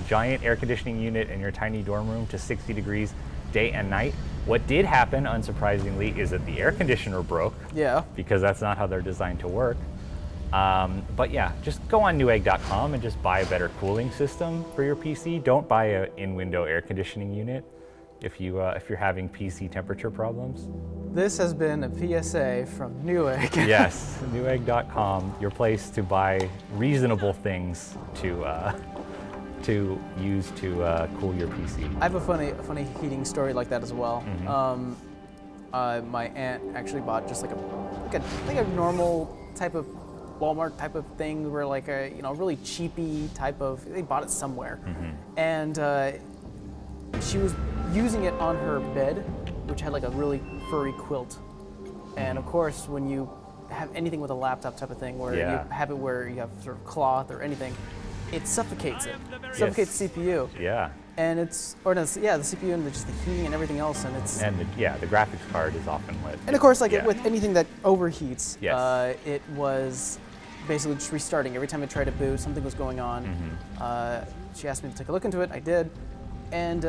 giant air conditioning unit in your tiny dorm room to 60 degrees day and night. What did happen, unsurprisingly, is that the air conditioner broke. Yeah. Because that's not how they're designed to work. But yeah, just go on Newegg.com and just buy a better cooling system for your PC. Don't buy an in-window air conditioning unit if you're having PC temperature problems. This has been a PSA from Newegg. Yes, Newegg.com, your place to buy reasonable things to use to cool your PC. I have a funny heating story like that as well. My aunt actually bought just like a normal type of Walmart type of thing, where like a really cheapy type of, they bought it somewhere, and she was using it on her bed, which had like a really furry quilt, and of course when you have anything with a laptop type of thing where you have it where you have sort of cloth or anything, it suffocates it. Suffocates the CPU. Yeah. And the CPU and just the heating and everything else, and it's... And the graphics card is often lit. And of course, like with anything that overheats, Yes. it was basically just restarting. Every time I tried to boot, something was going on. She asked me to take a look into it, I did. And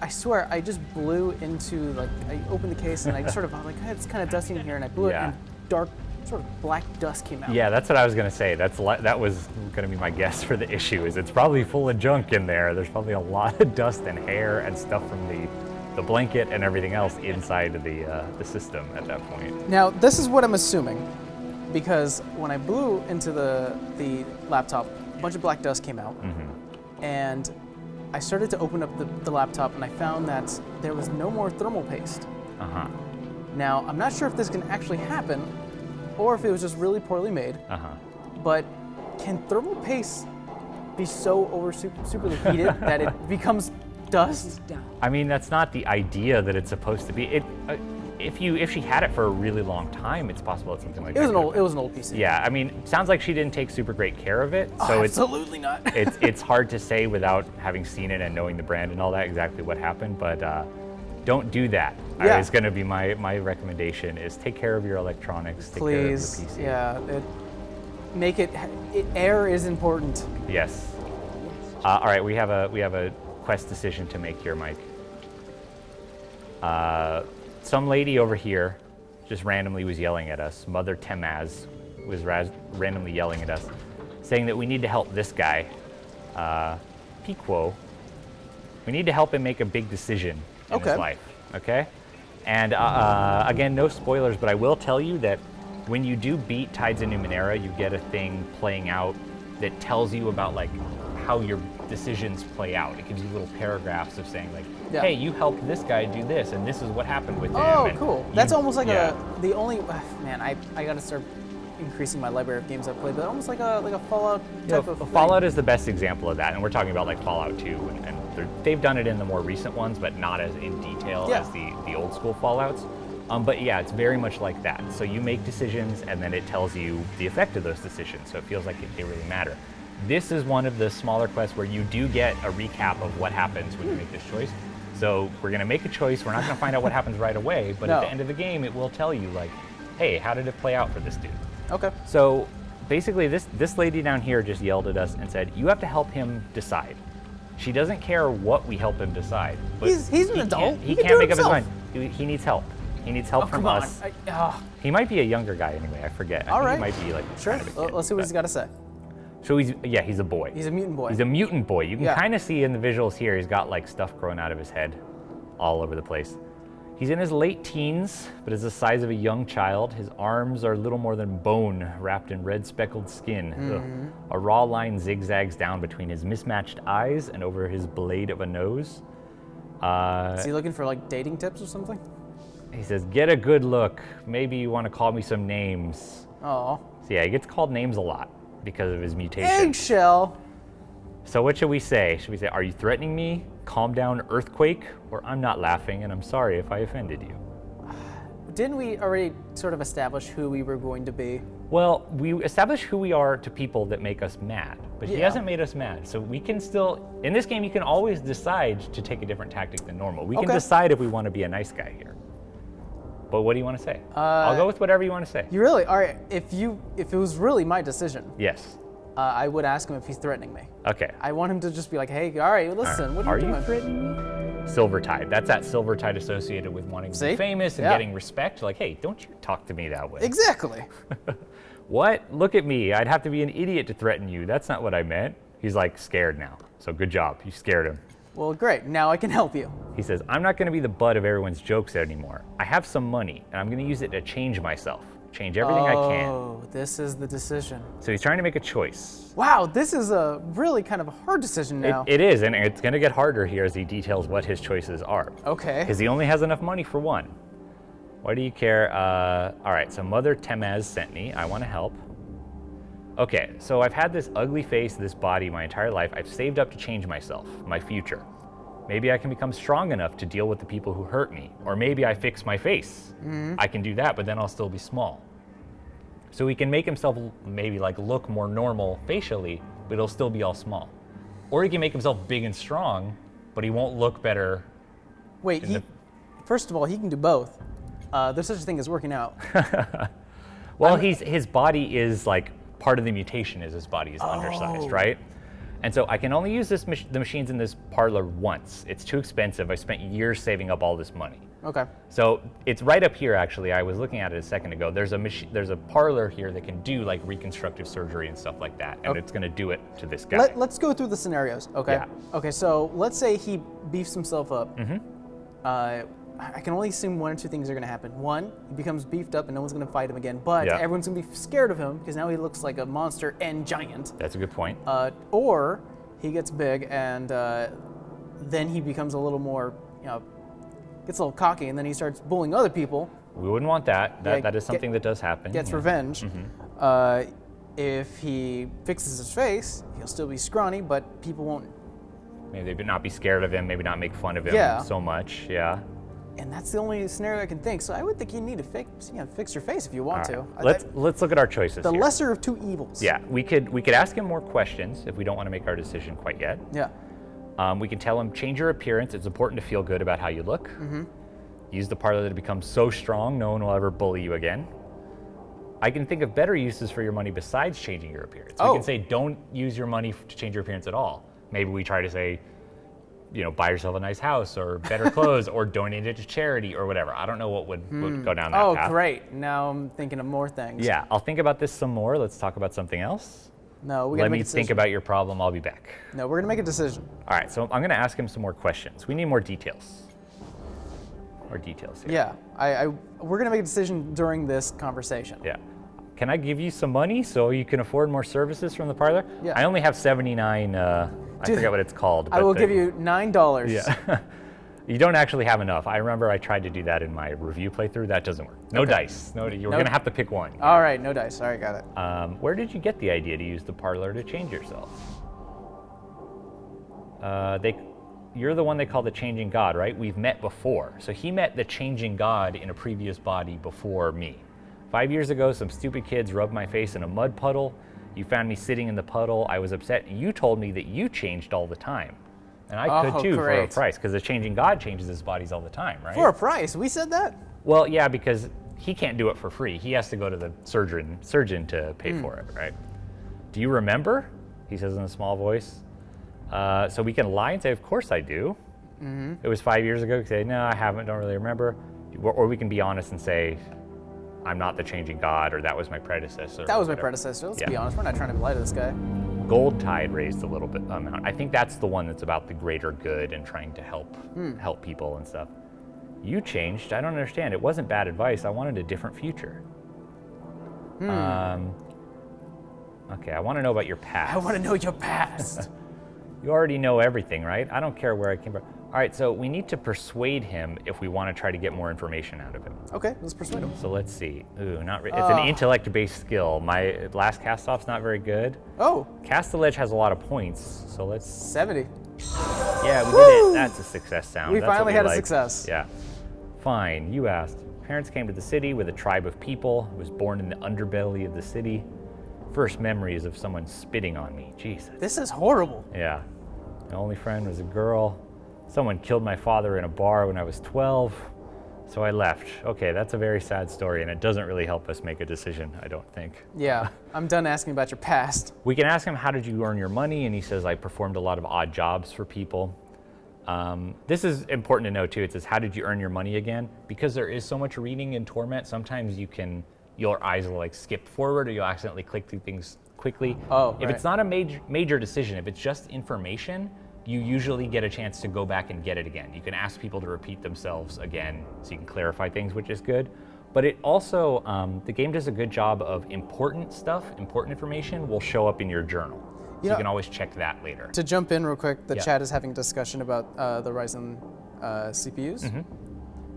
I swear, I just blew into, like, I opened the case and I just sort of, like, hey, it's kind of dusty in here, and I blew it, and dark, sort of black dust came out. Yeah, that's what I was going to say. That was going to be my guess for the issue, is it's probably full of junk in there. There's probably a lot of dust and hair and stuff from the blanket and everything else inside of the system at that point. Now, this is what I'm assuming, because when I blew into the laptop, a bunch of black dust came out, and I started to open up the laptop, and I found that there was no more thermal paste. Now, I'm not sure if this can actually happen, or if it was just really poorly made, but can thermal paste be so superly heated that it becomes dust? I mean, that's not the idea that it's supposed to be. If she had it for a really long time, it's possible that something like that. It was an old PC. Yeah, I mean, sounds like she didn't take super great care of it. So absolutely not. it's hard to say without having seen it and knowing the brand and all that exactly what happened, but don't do that. Yeah. It's going to be my recommendation, is take care of your electronics, take Please, care of your PC. Yeah, air is important. Yes. All right, we have a quest decision to make here, Mike. Some lady over here just randomly was yelling at us. Mother Temaz was randomly yelling at us, saying that we need to help this guy, Piquo. We need to help him make a big decision in his life, okay? And again, no spoilers, but I will tell you that when you do beat Tides of Numenera, you get a thing playing out that tells you about like how your decisions play out. It gives you little paragraphs of saying like, hey, you helped this guy do this, and this is what happened with him. Oh, cool. That's almost like the only, man, I gotta start increasing my library of games I've played, but almost like a Fallout type of thing. Fallout is the best example of that, and we're talking about like Fallout 2, and they've done it in the more recent ones, but not as in detail as the old school Fallouts. But yeah, it's very much like that. So you make decisions, and then it tells you the effect of those decisions, so it feels like they really matter. This is one of the smaller quests where you do get a recap of what happens when you make this choice. So we're going to make a choice. We're not going to find out what happens right away, but at the end of the game, it will tell you like, hey, how did it play out for this dude? Okay. So basically, this lady down here just yelled at us and said, you have to help him decide. She doesn't care what we help him decide. But he's an adult. He can't make up his mind. He needs help. He needs help from us. He might be a younger guy anyway. I forget. I think he might be like sure. Kind of a kid, Let's see what he's got to say. So he's a boy. He's a mutant boy. He's a mutant boy. You can kind of see in the visuals here, he's got like stuff growing out of his head all over the place. He's in his late teens, but is the size of a young child. His arms are little more than bone wrapped in red speckled skin. Ugh. A raw line zigzags down between his mismatched eyes and over his blade of a nose. Is he looking for like dating tips or something? He says, get a good look. Maybe you want to call me some names. Oh. So yeah, he gets called names a lot because of his mutation. Eggshell. So what should we say? Should we say, are you threatening me? Calm down, earthquake? Or I'm not laughing and I'm sorry if I offended you? Didn't we already sort of establish who we were going to be? Well, we establish who we are to people that make us mad, but he hasn't made us mad. So we can still, in this game, you can always decide to take a different tactic than normal. We can decide if we want to be a nice guy here. But what do you want to say? I'll go with whatever you want to say. You really, all right, if it was really my decision. Yes. I would ask him if he's threatening me. Okay. I want him to just be like, hey, all right, listen, what are you doing? Are you threatening me? Silvertide. That's that Silvertide associated with wanting to be famous and getting respect. Like, hey, don't you talk to me that way. Exactly. What? Look at me. I'd have to be an idiot to threaten you. That's not what I meant. He's like scared now. So good job. You scared him. Well, great. Now I can help you. He says, I'm not going to be the butt of everyone's jokes anymore. I have some money, and I'm going to use it to change myself. Change everything I can. Oh, this is the decision. So he's trying to make a choice. Wow, this is a really kind of a hard decision now. It is, and it's going to get harder here as he details what his choices are. Okay. Because he only has enough money for one. Why do you care? All right, so Mother Temaz sent me. I want to help. Okay, so I've had this ugly face, this body my entire life. I've saved up to change myself, my future. Maybe I can become strong enough to deal with the people who hurt me. Or maybe I fix my face. I can do that, but then I'll still be small. So he can make himself maybe like look more normal facially, but he'll still be all small. Or he can make himself big and strong, but he won't look better. Wait, first of all, he can do both. There's such a thing as working out. Well, his body is like, part of the mutation is his body is undersized, right? And so I can only use the machines in this parlor once. It's too expensive. I spent years saving up all this money. Okay. So it's right up here, actually. I was looking at it a second ago. There's a parlor here that can do like reconstructive surgery and stuff like that, and it's going to do it to this guy. Let's go through the scenarios, okay? Yeah. Okay, so let's say he beefs himself up. I can only assume one or two things are going to happen. One, he becomes beefed up and no one's going to fight him again, but everyone's going to be scared of him because now he looks like a monster and giant. That's a good point. Or he gets big and then he becomes a little more, gets a little cocky and then he starts bullying other people. We wouldn't want that. That is something that does happen. Gets revenge. If he fixes his face, he'll still be scrawny, but people won't. Maybe they would not be scared of him, maybe not make fun of him so much, And that's the only scenario I can think. So I would think you need to fix your face if you want to. Let's look at our choices. The here. lesser of two evils. Yeah, we could ask him more questions if we don't want to make our decision quite yet. Yeah. We can tell him, change your appearance. It's important to feel good about how you look. Use the parlor to become so strong, no one will ever bully you again. I can think of better uses for your money besides changing your appearance. We can say, don't use your money to change your appearance at all. Maybe we try to say, buy yourself a nice house or better clothes or donate it to charity or whatever. I don't know what would go down that path. Oh, great. Now I'm thinking of more things. Yeah, I'll think about this some more. Let's talk about something else. No, we gotta make a decision. Let me think about your problem. I'll be back. No, we're gonna make a decision. All right, so I'm gonna ask him some more questions. We need more details. More details here. Yeah, we're gonna make a decision during this conversation. Yeah. Can I give you some money so you can afford more services from the parlor? Yeah. I only have 79, I forget what it's called. I will give you $9. Yeah. You don't actually have enough. I remember I tried to do that in my review playthrough. That doesn't work. No dice. You're going to have to pick one. All right, no dice. All right, got it. Where did you get the idea to use the parlor to change yourself? You're the one they call the changing god, right? We've met before. So he met the changing god in a previous body before me. 5 years ago, some stupid kids rubbed my face in a mud puddle. You found me sitting in the puddle. I was upset. You told me that you changed all the time. And I could too for a price, because the changing god changes his bodies all the time, right? For a price? We said that? Well, yeah, because he can't do it for free. He has to go to the surgeon to pay for it, right? Do you remember? He says in a small voice. So we can lie and say, of course I do. It was 5 years ago. We can say, no, I haven't, don't really remember. Or we can be honest and say, I'm not the changing god, or that was my predecessor. That was my predecessor. Let's be honest. We're not trying to lie to this guy. Gold Tide raised a little bit amount. I think that's the one that's about the greater good and trying to help people and stuff. You changed. I don't understand. It wasn't bad advice. I wanted a different future. Okay, I want to know about your past. I want to know your past. You already know everything, right? I don't care where I came from. All right, so we need to persuade him if we want to try to get more information out of him. Okay, let's persuade him. So let's see. Ooh, it's an intellect-based skill. My last cast-off's not very good. Oh. Cast-a-ledge has a lot of points, so let's... 70. Yeah, we did it. That's a success sound. We That's finally what had a like. success. Yeah. Fine, you asked. Parents came to the city with a tribe of people. I was born in the underbelly of the city. First memories of someone spitting on me. Jesus. This is horrible. Yeah. My only friend was a girl. Someone killed my father in a bar when I was 12, so I left. Okay, that's a very sad story, and it doesn't really help us make a decision, I don't think. Yeah, I'm done asking about your past. We can ask him, how did you earn your money? And he says, I performed a lot of odd jobs for people. This is important to know too. It says, how did you earn your money again? Because there is so much reading in Torment, sometimes your eyes will like skip forward or you'll accidentally click through things quickly. Oh, if it's not a major decision, if it's just information, you usually get a chance to go back and get it again. You can ask people to repeat themselves again so you can clarify things, which is good. But it also, the game does a good job of important information will show up in your journal. So you can always check that later. To jump in real quick, the chat is having a discussion about the Ryzen CPUs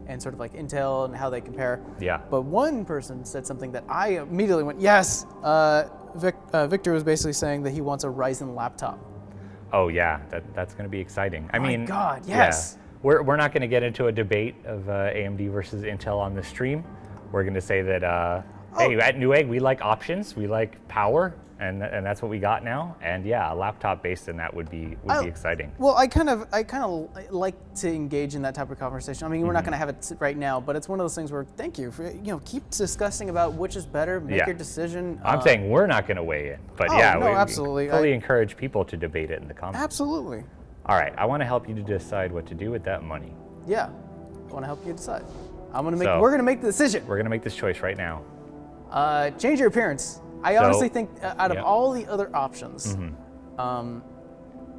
and sort of like Intel and how they compare. Yeah. But one person said something that I immediately went, yes. Victor was basically saying that he wants a Ryzen laptop. Oh yeah, that's going to be exciting. I mean, my God, yes. Yeah, we're not going to get into a debate of AMD versus Intel on the stream. We're going to say that hey, at Newegg we like options, we like power, and that's what we got now. And yeah, a laptop based in that would be exciting. Well, I kind of like to engage in that type of conversation. I mean, we're not going to have it right now, but it's one of those things where thank you for keep discussing about which is better, make your decision. I'm saying we're not going to weigh in, but we absolutely. fully encourage people to debate it in the comments. Absolutely. All right, I want to help you to decide what to do with that money. Yeah, I want to help you decide. We're going to make the decision. We're going to make this choice right now. Change your appearance. I honestly think out of all the other options,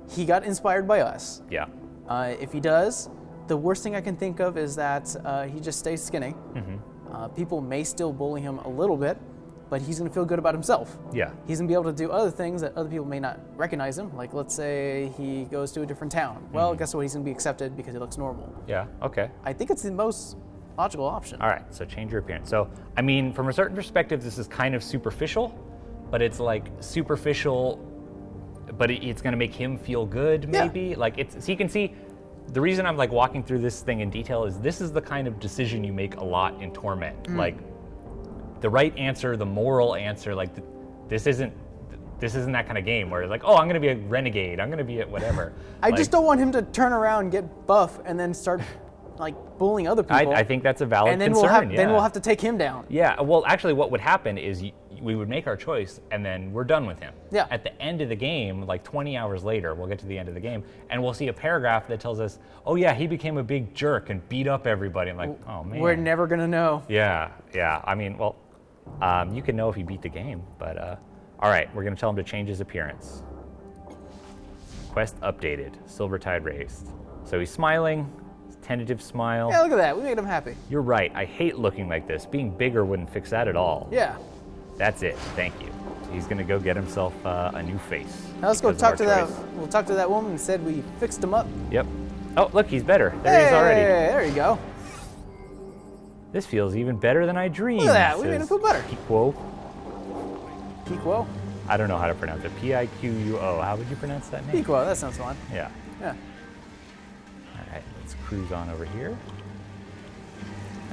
he got inspired by us. Yeah. If he does, the worst thing I can think of is that he just stays skinny. People may still bully him a little bit, but he's going to feel good about himself. Yeah. He's going to be able to do other things that other people may not recognize him. Like, let's say he goes to a different town. Well, guess what? He's going to be accepted because he looks normal. Yeah, okay. I think it's the most logical option. All right, so change your appearance. So, I mean, from a certain perspective, this is kind of superficial, but it's like superficial, but it's going to make him feel good, maybe. Yeah. Like, so you can see, the reason I'm like walking through this thing in detail is this is the kind of decision you make a lot in Torment. Like, the right answer, the moral answer, like, this isn't that kind of game where it's like, oh, I'm going to be a renegade, I'm going to be a whatever. I just don't want him to turn around, get buff, and then start like bullying other people. I think that's a valid and then concern. Then we'll have to take him down. Yeah, well, actually what would happen is we would make our choice and then we're done with him. Yeah. At the end of the game, like 20 hours later, we'll get to the end of the game and we'll see a paragraph that tells us, oh yeah, he became a big jerk and beat up everybody. I'm like, oh man. We're never going to know. Yeah. I mean, well, you can know if he beat the game, but all right, we're going to tell him to change his appearance. Quest updated, Silvertide raised. So he's smiling. Tentative smile. Yeah, look at that. We made him happy. You're right. I hate looking like this. Being bigger wouldn't fix that at all. Yeah. That's it. Thank you. He's going to go get himself a new face. Now let's go talk to that. We'll talk to that woman who said we fixed him up. Yep. Oh, look, he's better. There he is already. There you go. This feels even better than I dreamed. Look at that. We made him feel better. Piquo. Piquo? I don't know how to pronounce it. Piquo. How would you pronounce that name? Piquo. That sounds fun. Yeah. Yeah. All right, let's cruise on over here.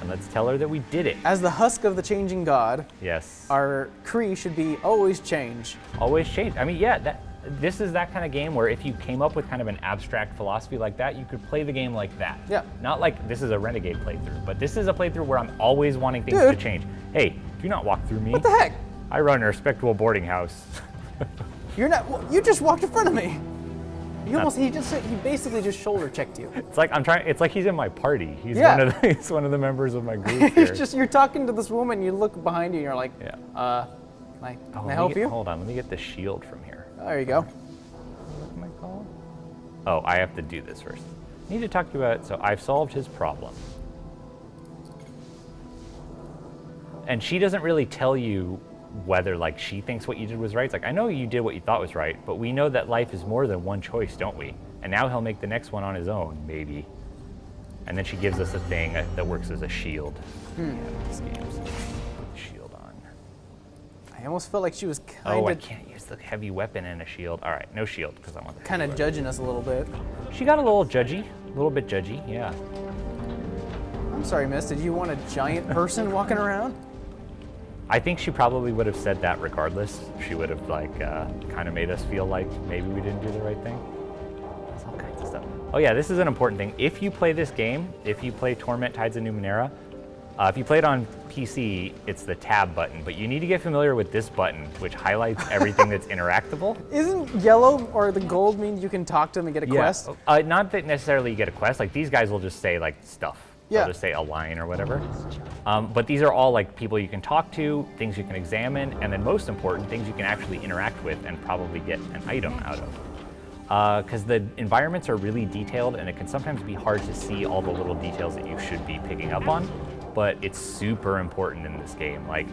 And let's tell her that we did it. As the husk of the changing god, yes, our Cree should be always change. Always change. I mean, yeah, this is that kind of game where if you came up with kind of an abstract philosophy like that, you could play the game like that. Yeah. Not like this is a Renegade playthrough, but this is a playthrough where I'm always wanting things to change. Hey, do not walk through me. What the heck? I run a respectable boarding house. You're not. You just walked in front of me. He basically just shoulder checked you. It's like it's like he's in my party. He's one of the members of my group here. You're talking to this woman, you look behind you and you're like, can I help you? Hold on, let me get the shield from here. There you go. What am I called? Oh, I have to do this first. I need to talk to you about, so I've solved his problem. And she doesn't really tell you whether like she thinks what you did was right. It's like, I know you did what you thought was right, but we know that life is more than one choice, don't we? And now he'll make the next one on his own, maybe. And then she gives us a thing that works as a shield. Yeah, this game's shield on. I almost felt like she was Oh, I kind can't use the heavy weapon and a shield. All right, no shield because I want the of judging us a little bit. She got a little judgy, a little bit judgy, yeah. I'm sorry, miss. Did you want a giant person walking around? I think she probably would have said that regardless. She would have like kind of made us feel like maybe we didn't do the right thing. There's all kinds of stuff. Oh yeah, this is an important thing. If you play this game, if you play Torment Tides of Numenera, if you play it on PC, it's the tab button, but you need to get familiar with this button, which highlights everything that's interactable. Isn't yellow or the gold mean you can talk to them and get a quest? Not that necessarily you get a quest. Like these guys will just say like stuff. Yeah. They'll just say a line or whatever. But these are all like people you can talk to, things you can examine, and then most important, things you can actually interact with and probably get an item out of. Because the environments are really detailed and it can sometimes be hard to see all the little details that you should be picking up on, but it's super important in this game. Like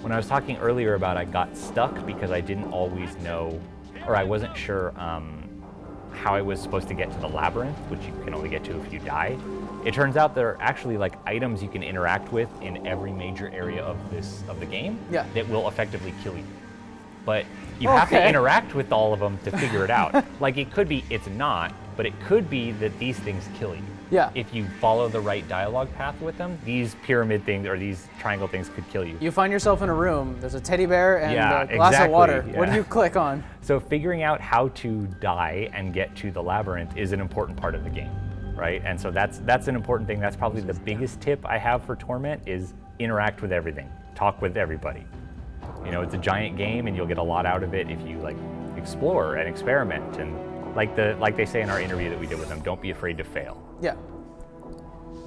when I was talking earlier about I got stuck because I didn't always know, or I wasn't sure how I was supposed to get to the labyrinth, which you can only get to if you die. It turns out there are actually like items you can interact with in every major area of the game that will effectively kill you. But you have to interact with all of them to figure it out. Like it could be it's not, but it could be that these things kill you. Yeah. If you follow the right dialogue path with them, these pyramid things or these triangle things could kill you. You find yourself in a room, there's a teddy bear and a glass of water. Yeah. What do you click on? So figuring out how to die and get to the labyrinth is an important part of the game, right? And so that's an important thing. That's probably the biggest tip I have for Torment is interact with everything, talk with everybody. You know, it's a giant game and you'll get a lot out of it if you like explore and experiment and like they say in our interview that we did with them, don't be afraid to fail. Yeah.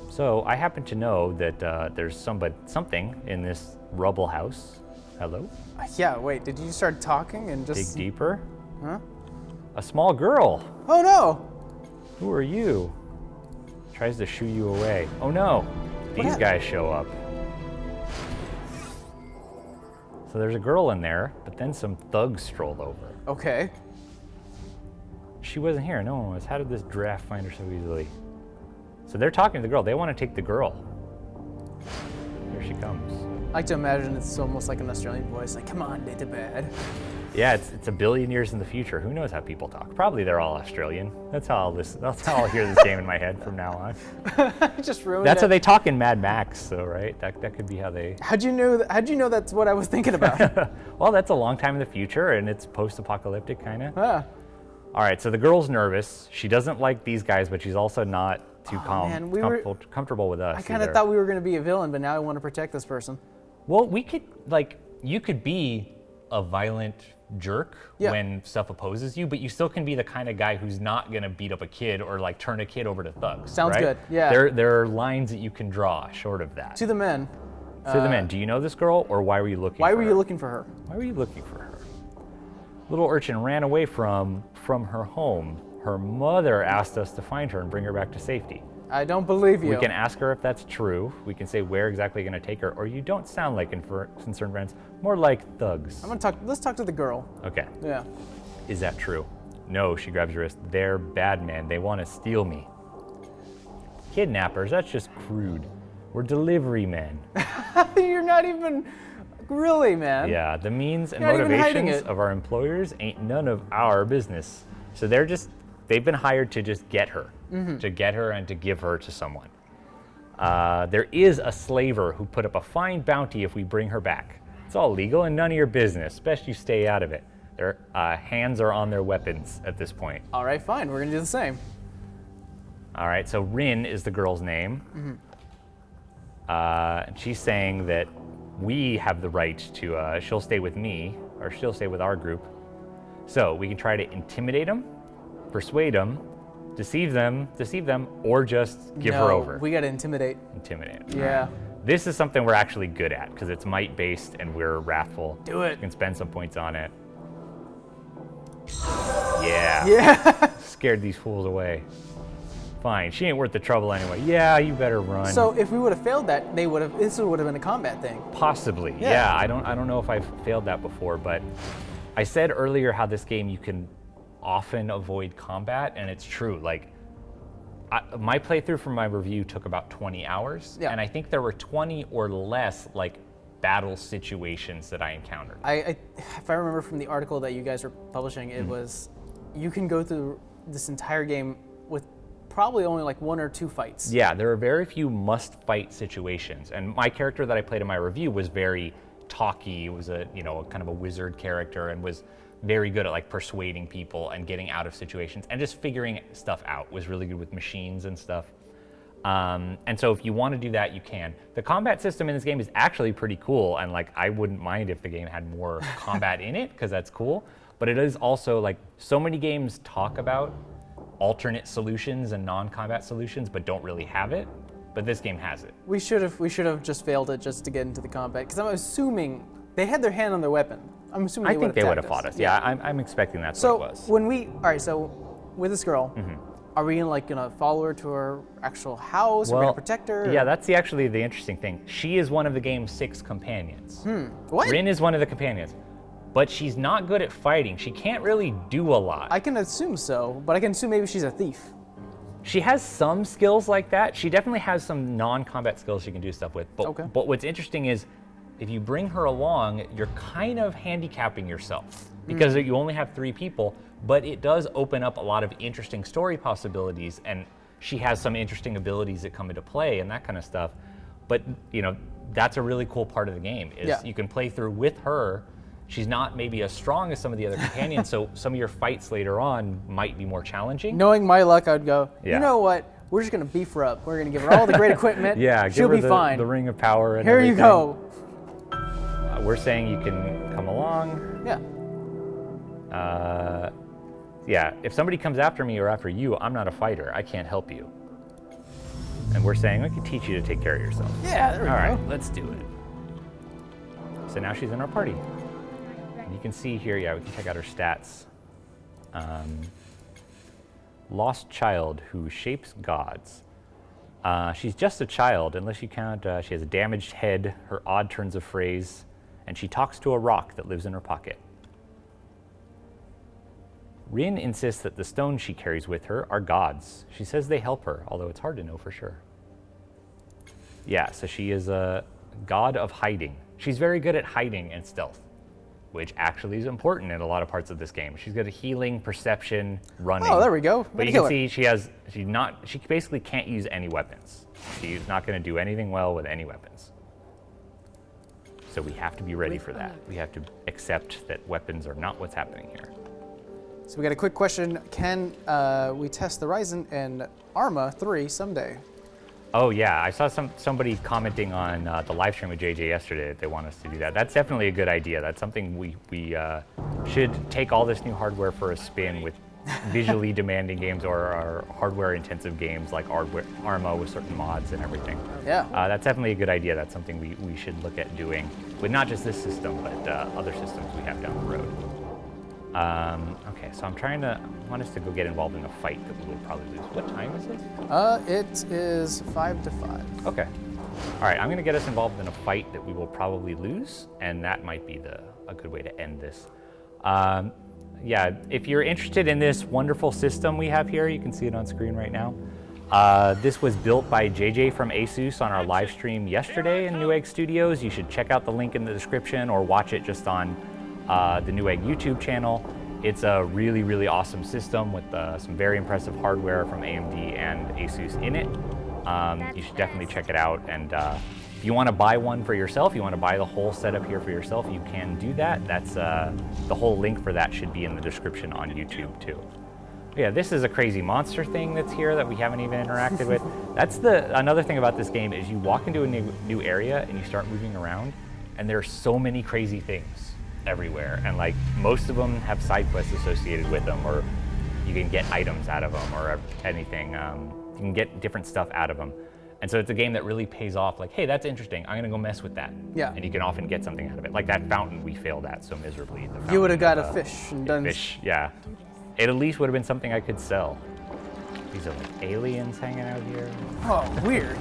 So I happen to know that there's something in this rubble house. Hello? Yeah, wait, did you start talking and just... Dig deeper? Huh? A small girl. Oh no! Who are you? Tries to shoo you away. Oh no, these guys show up. So there's a girl in there, but then some thugs stroll over. Okay. She wasn't here, no one was. How did this giraffe find her so easily? So they're talking to the girl, they want to take the girl. Here she comes. I like to imagine it's almost like an Australian voice, like, come on, little bad. Yeah, it's a billion years in the future. Who knows how people talk? Probably they're all Australian. That's how I'll hear this game in my head from now on. Just ruined That's it. how they talk in Mad Max, so right? That could be how they... How'd you know that's what I was thinking about? Well, that's a long time in the future, and it's post-apocalyptic, kind of. Huh. All right, so the girl's nervous. She doesn't like these guys, but she's also not too comfortable with us. I kind of thought we were going to be a villain, but now I want to protect this person. Well, you could be a violent jerk when stuff opposes you, but you still can be the kind of guy who's not going to beat up a kid or like turn a kid over to thugs. Sounds right? good, yeah. There are lines that you can draw short of that. To the men. To the men. Do you know this girl, or why were you looking for her? Why were you looking for her? Why were you looking for her? Little urchin ran away from her home. Her mother asked us to find her and bring her back to safety. I don't believe you. We can ask her if that's true. We can say where exactly you're going to take her, or you don't sound like concerned friends, more like thugs. Let's talk to the girl. Okay. Yeah. Is that true? No, she grabs your wrist. They're bad men. They want to steal me. Kidnappers, that's just crude. We're delivery men. You're not even... Really, man? Yeah, the means and You're not even hiding motivations it. of our employers ain't none of our business. So they've been hired to just get her, to get her and to give her to someone. There is a slaver who put up a fine bounty if we bring her back. It's all legal and none of your business. Best you stay out of it. Their hands are on their weapons at this point. All right, fine. We're going to do the same. All right, so Rin is the girl's name. And she's saying that we have the right to, she'll stay with me, or she'll stay with our group. So we can try to intimidate them, persuade them, deceive them, or just give her over. We got to intimidate. Intimidate. Yeah. This is something we're actually good at, because it's might-based and we're wrathful. Do it. We can spend some points on it. Yeah. Yeah. Scared these fools away. Fine, she ain't worth the trouble anyway. Yeah, you better run. So if we would have failed that, this would have been a combat thing. Possibly, yeah. I don't know if I've failed that before, but I said earlier how this game you can often avoid combat, and it's true. Like, my playthrough for my review took about 20 hours, and I think there were 20 or less like battle situations that I encountered. If I remember from the article that you guys were publishing, it was you can go through this entire game with probably only like 1 or 2 fights. Yeah, there are very few must-fight situations, and my character that I played in my review was very talky. It was a kind of a wizard character, and was very good at like persuading people and getting out of situations and just figuring stuff out. Was really good with machines and stuff. And so if you want to do that, you can. The combat system in this game is actually pretty cool, and like I wouldn't mind if the game had more combat in it, because that's cool. But it is also like, so many games talk about alternate solutions and non-combat solutions, but don't really have it. But this game has it. We should have just failed it just to get into the combat, because I'm assuming they had their hand on their weapon. I'm assuming I think they would have fought us. Yeah, I'm expecting that's what it was. So with this girl, are we gonna follow her to her actual house? Are we gonna protect her? Yeah, that's actually the interesting thing. She is one of the game's 6 companions. What? Rin is one of the companions, but she's not good at fighting. She can't really do a lot. I can assume so, but I can assume maybe she's a thief. She has some skills like that. She definitely has some non-combat skills she can do stuff with. But, but what's interesting is, if you bring her along, you're kind of handicapping yourself, because you only have 3 people, but it does open up a lot of interesting story possibilities, and she has some interesting abilities that come into play and that kind of stuff. But that's a really cool part of the game, is you can play through with her. She's not maybe as strong as some of the other companions, so some of your fights later on might be more challenging. Knowing my luck, I'd go, you know what? We're just gonna beef her up. We're gonna give her all the great equipment. She'll be fine. The ring of power and Here everything. You go. We're saying you can come along. Yeah. If somebody comes after me or after you, I'm not a fighter. I can't help you. And we're saying we can teach you to take care of yourself. Yeah, there we go. All right, let's do it. So now she's in our party. And you can see here, we can check out her stats. Lost child who shapes gods. She's just a child, unless you count, she has a damaged head, her odd turns of phrase, and she talks to a rock that lives in her pocket. Rin insists that the stones she carries with her are gods. She says they help her, although it's hard to know for sure. Yeah, so she is a god of hiding. She's very good at hiding and stealth, which actually is important in a lot of parts of this game. She's good at healing, perception, running. Oh, there we go. But you can see she basically can't use any weapons. She's not going to do anything well with any weapons. So we have to be ready for that. We have to accept that weapons are not what's happening here. So we got a quick question. Can we test the Ryzen and Arma 3 someday? Oh yeah, I saw somebody commenting on the live stream with JJ yesterday that they want us to do that. That's definitely a good idea. That's something we should take all this new hardware for a spin with visually demanding games or hardware intensive games like Arma with certain mods and everything. Yeah. That's definitely a good idea. That's something we should look at doing with not just this system, but other systems we have down the road. Okay, so I want us to go get involved in a fight that we will probably lose. What time is it? It is 5 to 5. Okay. All right, I'm gonna get us involved in a fight that we will probably lose, and that might be a good way to end this. Yeah, if you're interested in this wonderful system we have here, you can see it on screen right now. This was built by JJ from ASUS on our live stream yesterday in Newegg Studios. You should check out the link in the description or watch it just on the Newegg YouTube channel. It's a really, really awesome system with some very impressive hardware from AMD and ASUS in it. You should definitely check it out. And if you want to buy one for yourself, you want to buy the whole setup here for yourself, you can do that. That's the whole link for that should be in the description on YouTube too. Yeah, this is a crazy monster thing that's here that we haven't even interacted with. That's another thing about this game is you walk into a new area and you start moving around, and there are so many crazy things everywhere, and like most of them have side quests associated with them, or you can get items out of them or anything. You can get different stuff out of them. And so it's a game that really pays off, like, hey, that's interesting, I'm gonna go mess with that. Yeah. And you can often get something out of it. Like that fountain we failed at so miserably. You would have got a fish and done... Fish, yeah. It at least would have been something I could sell. These are like aliens hanging out here. Oh, weird.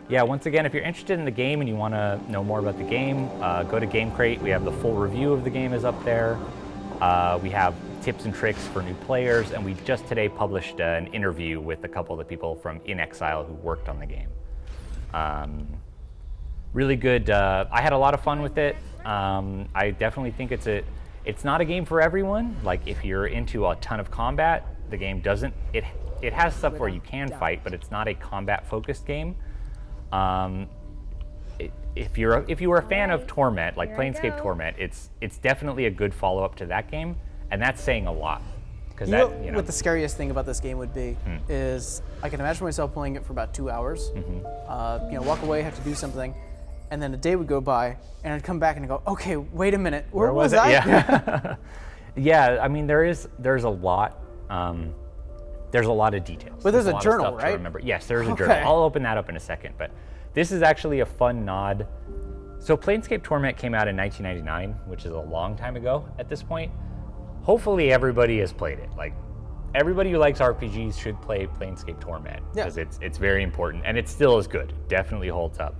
Yeah, once again, if you're interested in the game and you want to know more about the game, go to GameCrate. We have the full review of the game is up there. We have tips and tricks for new players, and we just today published an interview with a couple of the people from In Exile who worked on the game. Really good. I had a lot of fun with it. I definitely think it's not a game for everyone. Like if you're into a ton of combat, the game doesn't. It has stuff where you can fight, but it's not a combat-focused game. If you were a fan of Torment, like Planescape Torment, it's definitely a good follow-up to that game, and that's saying a lot. Because what the scariest thing about this game would be is I can imagine myself playing it for about 2 hours. Walk away, have to do something, and then a day would go by, and I'd come back and I'd go, okay, wait a minute, where was I? Yeah. Yeah, I mean there's a lot. There's a lot of details. But there's a lot journal, of stuff right? To remember. Yes, there's a journal. I'll open that up in a second, but this is actually a fun nod. So Planescape Torment came out in 1999, which is a long time ago at this point. Hopefully everybody has played it. Like everybody who likes RPGs should play Planescape Torment because it's very important, and it still is good. It definitely holds up.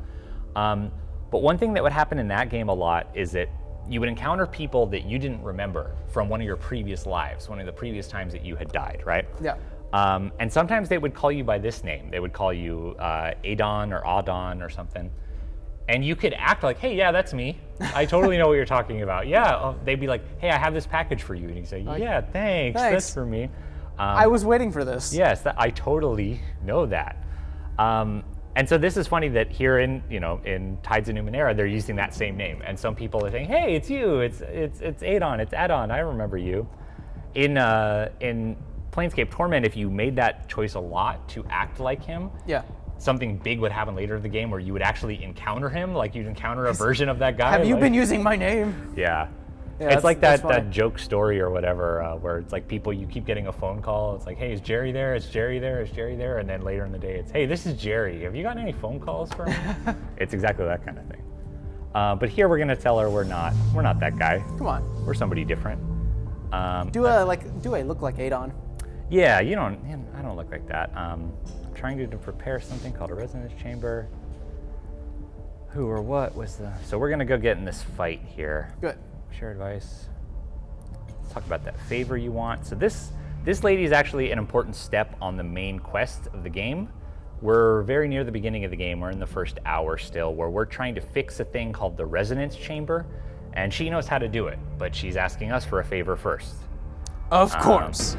But one thing that would happen in that game a lot is that you would encounter people that you didn't remember from one of your previous lives, one of the previous times that you had died, right? Yeah. And sometimes they would call you by this name. They would call you Adon or Adon or something. And you could act like, hey, yeah, that's me. I totally know what you're talking about. Yeah, they'd be like, hey, I have this package for you. And you say, yeah, thanks. That's for me. I was waiting for this. Yes, I totally know that. And so this is funny that here in Tides of Numenera, they're using that same name. And some people are saying, hey, it's you. It's Adon. It's Adon. I remember you. In Planescape Torment, if you made that choice a lot to act like him, something big would happen later in the game where you would actually encounter him, like you'd encounter a version of that guy. Have you been using my name? Yeah. It's like that joke story or whatever, where it's like people, you keep getting a phone call. It's like, hey, is Jerry there? Is Jerry there? Is Jerry there? And then later in the day, it's, hey, this is Jerry. Have you gotten any phone calls from him? It's exactly that kind of thing. But here we're gonna tell her we're not that guy. Come on. We're somebody different. Do I look like Adon? Yeah, I don't look like that. I'm trying to prepare something called a resonance chamber. Who or what was the? So we're gonna go get in this fight here. Good. Share advice. Let's talk about that favor you want. So this lady is actually an important step on the main quest of the game. We're very near the beginning of the game. We're in the first hour still, where we're trying to fix a thing called the resonance chamber, and she knows how to do it, but she's asking us for a favor first. Of course.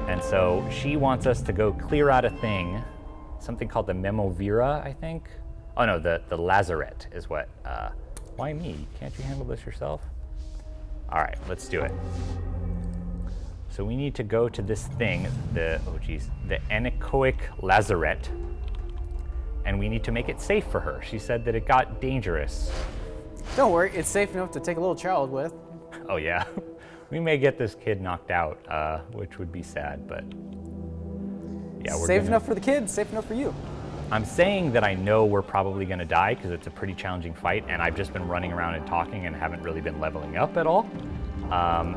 And so she wants us to go clear out a thing, something called the Memovira, I think. Oh no, the Lazaret is what. Why me? Can't you handle this yourself? All right, let's do it. So we need to go to this thing, the anechoic Lazaret, and we need to make it safe for her. She said that it got dangerous. Don't worry, it's safe enough to take a little child with. Oh yeah, we may get this kid knocked out, which would be sad, but yeah, we're safe enough for the kids, safe enough for you. I'm saying that I know we're probably going to die because it's a pretty challenging fight, and I've just been running around and talking and haven't really been leveling up at all.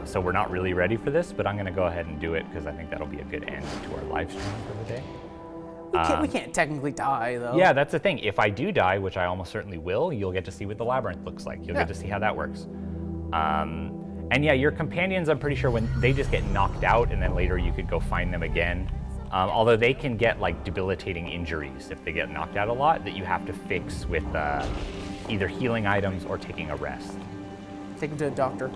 So we're not really ready for this, but I'm going to go ahead and do it because I think that'll be a good end to our live stream for the day. We can't technically die, though. Yeah, that's the thing. If I do die, which I almost certainly will, you'll get to see what the labyrinth looks like. You'll get to see how that works. And yeah, your companions, I'm pretty sure when they just get knocked out, and then later you could go find them again. Although they can get like debilitating injuries if they get knocked out a lot that you have to fix with either healing items or taking a rest. Take them to a doctor.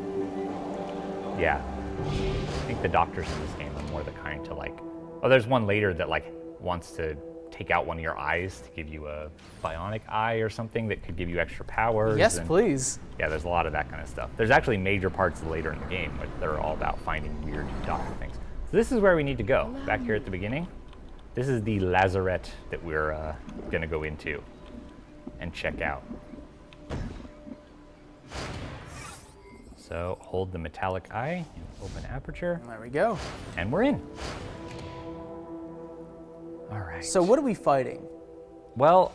Yeah. I think the doctors in this game are more the kind to like, oh, there's one later that like wants to take out one of your eyes to give you a bionic eye or something that could give you extra powers. Yes, please. Yeah, there's a lot of that kind of stuff. There's actually major parts later in the game that are all about finding weird doctor things. So this is where we need to go, back here at the beginning. This is the Lazaret that we're gonna go into and check out. So hold the metallic eye, open aperture. There we go. And we're in. All right. So what are we fighting? Well,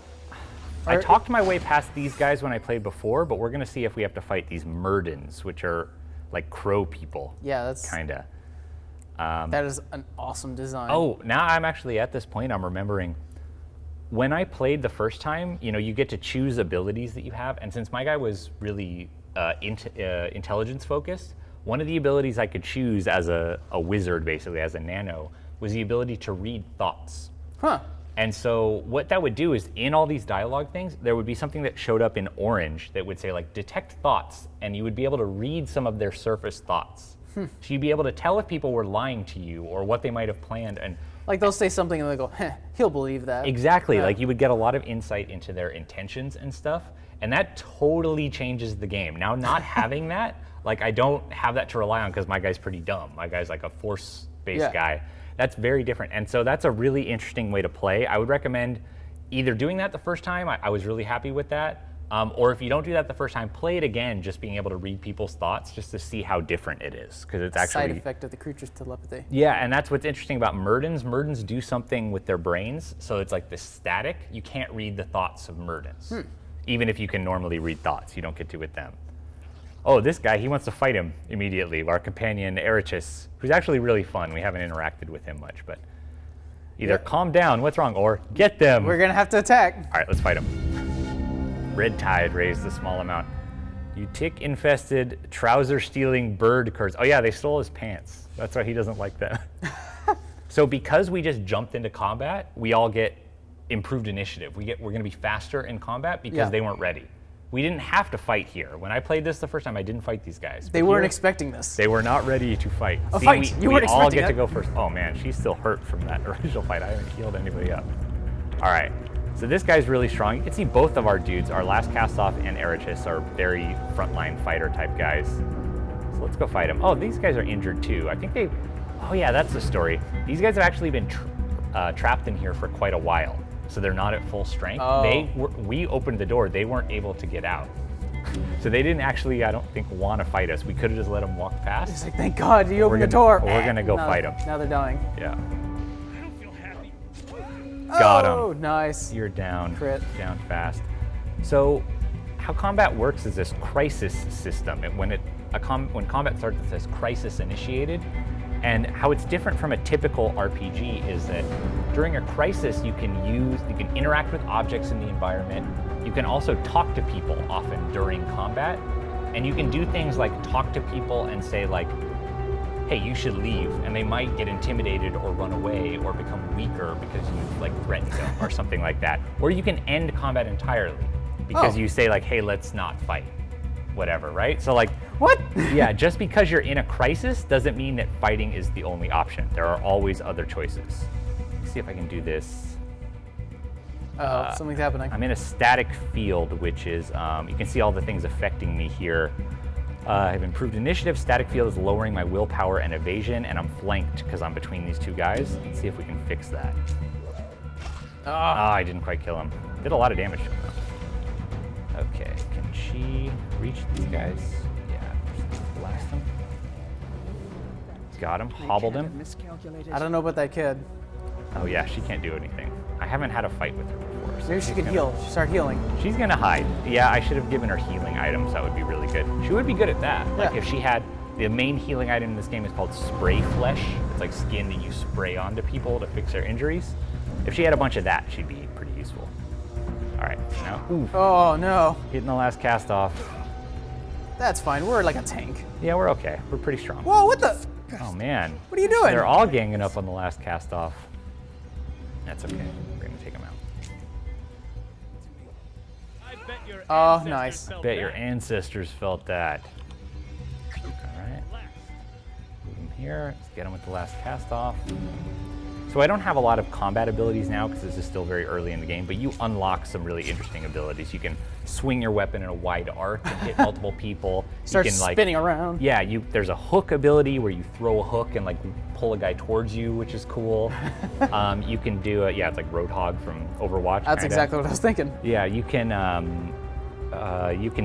I talked my way past these guys when I played before, but we're gonna see if we have to fight these Murdens, which are like crow people. Yeah, that's... Kinda. That is an awesome design. Oh, now I'm actually at this point, I'm remembering. When I played the first time, you know, you get to choose abilities that you have. And since my guy was really intelligence focused, one of the abilities I could choose as a wizard, basically, as a nano, was the ability to read thoughts. Huh. And so what that would do is in all these dialogue things, there would be something that showed up in orange that would say like detect thoughts, and you would be able to read some of their surface thoughts. So you'd be able to tell if people were lying to you or what they might have planned. And Like they'll say something and they go, heh, he'll believe that. exactly, Yeah. like you would get a lot of insight into their intentions and stuff. And that totally changes the game. Now not having that, like I don't have that to rely on because my guy's pretty dumb. My guy's like a force-based guy. That's very different. And so that's a really interesting way to play. I would recommend either doing that the first time, I was really happy with that, or if you don't do that the first time, play it again, just being able to read people's thoughts just to see how different it is. Because it's actually... Side effect of the creature's telepathy. Yeah, and that's what's interesting about Murdens. Murdens do something with their brains, so it's like the static. You can't read the thoughts of Murdens. Even if you can normally read thoughts, you don't get to with them. Oh, this guy, he wants to fight him immediately. Our companion, Erichis, who's actually really fun. We haven't interacted with him much, but either calm down, what's wrong, or get them. We're gonna have to attack. All right, let's fight him. Red Tide raised a small amount. You tick-infested, trouser-stealing bird curs. Oh yeah, they stole his pants. That's why he doesn't like that. So because we just jumped into combat, we all get improved initiative. We're gonna be faster in combat because they weren't ready. We didn't have to fight here. When I played this the first time, I didn't fight these guys. They weren't expecting this. They were not ready to fight. A fight. You weren't all expecting get to that. go first. Oh man, she's still hurt from that original fight. I haven't healed anybody up. All right, so this guy's really strong. You can see both of our dudes, our last cast off and Erichis, are very frontline fighter type guys. So let's go fight them. Oh, these guys are injured too. I think they, oh yeah, that's the story. These guys have actually been trapped in here for quite a while. So they're not at full strength. Oh. We opened the door, they weren't able to get out. So they didn't actually, I don't think, want to fight us. We could have just let them walk past. It's like, thank God you opened the door. We're gonna go fight them. Now they're dying. Yeah. I don't feel happy. Got him. Oh, nice. You're down. Crit. Down fast. So how combat works is this crisis system. When combat starts, it says crisis initiated. And how it's different from a typical RPG is that during a crisis, you can interact with objects in the environment. You can also talk to people often during combat. And you can do things like talk to people and say like, hey, you should leave. And they might get intimidated or run away or become weaker because you've like threatened them or something like that. Or you can end combat entirely because you say like, hey, let's not fight. Whatever, right? So like, What? yeah, just because you're in a crisis doesn't mean that fighting is the only option. There are always other choices. Let's see if I can do this. Uh-oh, something's happening. I'm in a static field, which is, you can see all the things affecting me here. I've improved initiative. Static field is lowering my willpower and evasion, and I'm flanked because I'm between these two guys. Let's see if we can fix that. I didn't quite kill him. Did a lot of damage to him though. Okay, can she reach these guys? Yeah, just blast him. Got him, hobbled him. I don't know about that kid. Oh yeah, she can't do anything. I haven't had a fight with her before. So Maybe she she's could gonna- heal. Start healing. She's gonna hide. Yeah, I should have given her healing items. That would be really good. She would be good at that. Like Yeah. if she had, the main healing item in this game is called spray flesh. It's like skin that you spray onto people to fix their injuries. If she had a bunch of that, she'd be pretty useful. All right, now, ooh, Oh, no. hitting the last cast off. That's fine. We're like a tank. Yeah, we're okay. We're pretty strong. Whoa, what the? Oh man. What are you doing? They're all ganging up on the last cast off. That's okay. We're gonna take them out. Oh, nice. Bet your ancestors felt that. All right. Move them here. Let's get them with the last cast off. So I don't have a lot of combat abilities now because this is still very early in the game, but you unlock some really interesting abilities. You can swing your weapon in a wide arc and hit multiple people. Start you can, like, spinning around. Yeah, there's a hook ability where you throw a hook and like pull a guy towards you, which is cool. You can do it's like Roadhog from Overwatch. That's kinda. exactly what I was thinking. Yeah, you can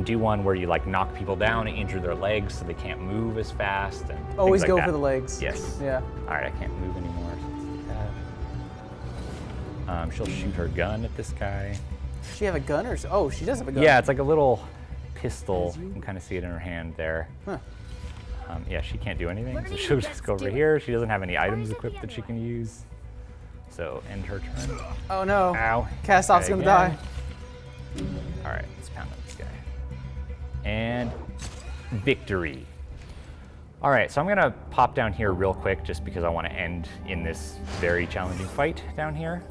do one where you like knock people down and injure their legs so they can't move as fast. And Always things go like for that. the legs. Yes. Yeah. All right, I can't move anymore. So let's do that. She'll shoot her gun at this guy. Does she have a gun or? Oh, she does have a gun. Yeah, it's like a little pistol. You can kind of see it in her hand there. Huh. Yeah, she can't do anything, so she'll just go over here. She doesn't have any items equipped that she can use. So end her turn. Oh no. Ow. Cast off's gonna die. All right, let's pound up this guy. And victory. All right, so I'm gonna pop down here real quick just because I wanna end in this very challenging fight down here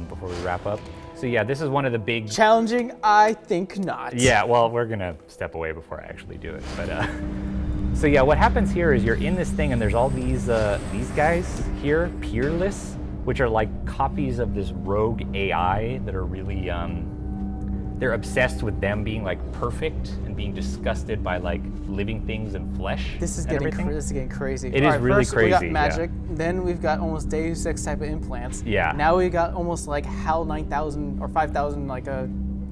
before we wrap up. So yeah, this is one of the big... Challenging? I think not. Yeah, well, we're gonna step away before I actually do it. But so yeah, what happens here is you're in this thing and there's all these guys here, Peerless, which are like copies of this rogue AI that are really, they're obsessed with them being like perfect and being disgusted by like living things and flesh. This is getting crazy. It is really first crazy. We got magic, then we've got almost Deus Ex type of implants. Yeah. Now we got almost like HAL 9000 or 5000 like a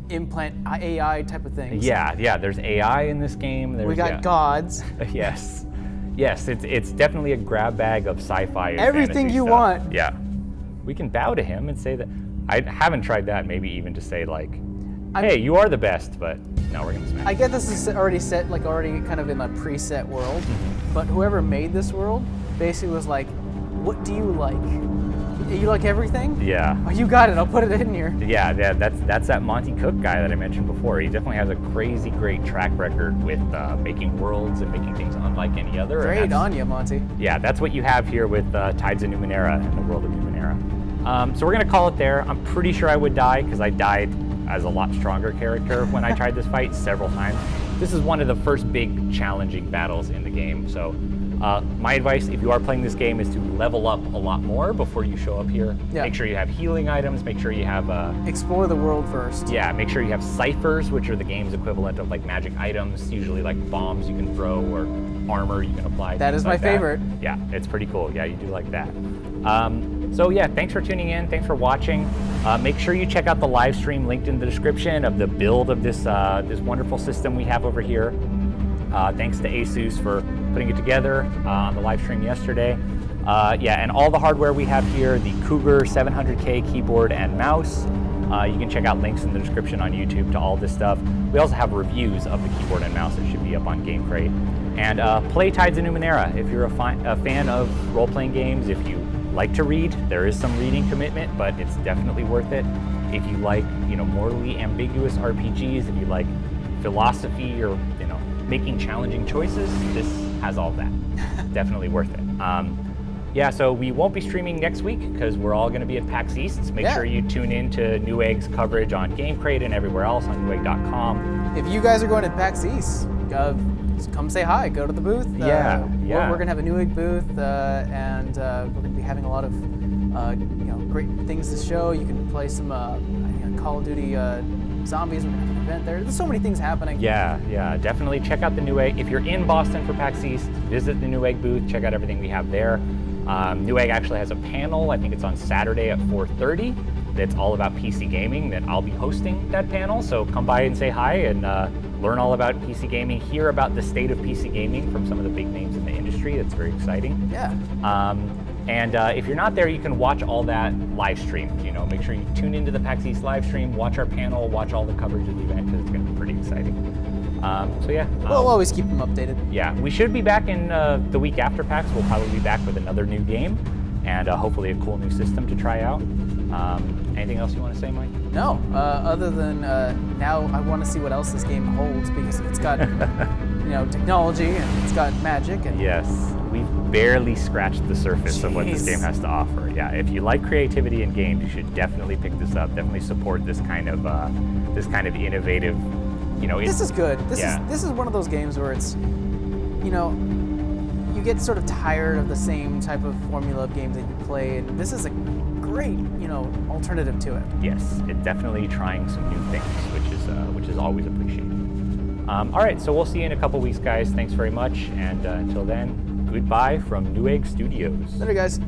implant AI type of things. Yeah, there's AI in this game. We got gods. Yes, it's definitely a grab bag of sci-fi and everything fantasy you stuff. want. Yeah, we can bow to him and say that. I haven't tried that. Maybe even to say like, hey, you are the best, but no, we're gonna smash. I get this is already set, like already kind of in a preset world, but whoever made this world basically was like, what do you like? You like everything? Yeah. Oh, you got it, I'll put it in here. Yeah, that's that Monty Cook guy that I mentioned before. He definitely has a crazy great track record with making worlds and making things unlike any other. Great on you, Monty. Yeah, that's what you have here with Tides of Numenera and the world of Numenera. So we're gonna call it there. I'm pretty sure I would die because I died as a lot stronger character when I tried this fight several times. This is one of the first big challenging battles in the game. So my advice, if you are playing this game, is to level up a lot more before you show up here. Yeah. Make sure you have healing items, make sure you have... explore the world first. Yeah, make sure you have ciphers, which are the game's equivalent of like magic items, usually like bombs you can throw or armor you can apply. That is my favorite. Yeah, it's pretty cool. Yeah, you do like that. So yeah, thanks for tuning in. Thanks for watching. Make sure you check out the live stream linked in the description of the build of this this wonderful system we have over here. Thanks to ASUS for putting it together on the live stream yesterday. Yeah, and all the hardware we have here, the Cougar 700K keyboard and mouse. You can check out links in the description on YouTube to all this stuff. We also have reviews of the keyboard and mouse that should be up on GameCrate. And play Tides of Numenera if you're a fan of role-playing games. If you like to read, there is some reading commitment, but it's definitely worth it. If you like, morally ambiguous RPGs, if you like philosophy or, making challenging choices, this has all that. Definitely worth it. Yeah, so we won't be streaming next week because we're all going to be at PAX East. Make sure you tune in to Newegg's coverage on GameCrate and everywhere else on Newegg.com. If you guys are going to PAX East, come say hi. Go to the booth. Yeah. We're going to have a Newegg booth, and we're going to be having a lot of great things to show. You can play some Call of Duty Zombies. We're going to have an event there. There's so many things happening. Yeah, definitely check out the Newegg. If you're in Boston for PAX East, visit the Newegg booth. Check out everything we have there. Newegg actually has a panel. I think it's on Saturday at 4:30. That's all about PC gaming. That I'll be hosting that panel. So come by and say hi and learn all about PC gaming. Hear about the state of PC gaming from some of the big names in the industry. That's very exciting. Yeah. And if you're not there, you can watch all that live stream. Make sure you tune into the PAX East live stream, watch our panel, watch all the coverage of the event because it's going to be pretty exciting. So yeah. We'll always keep them updated. Yeah, we should be back in the week after PAX. We'll probably be back with another new game and hopefully a cool new system to try out. Anything else you want to say, Mike? No, other than now I want to see what else this game holds because it's got technology and it's got magic and yes, we've barely scratched the surface of what this game has to offer. Yeah, if you like creativity in games, you should definitely pick this up. Definitely support this kind of innovative. This is good. This is one of those games where it's you get sort of tired of the same type of formula of games that you play, and this is a great alternative to it. Yes, it's definitely trying some new things, which is always appreciated. All right, so we'll see you in a couple weeks, guys. Thanks very much, and until then, goodbye from Newegg Studios. Later, guys.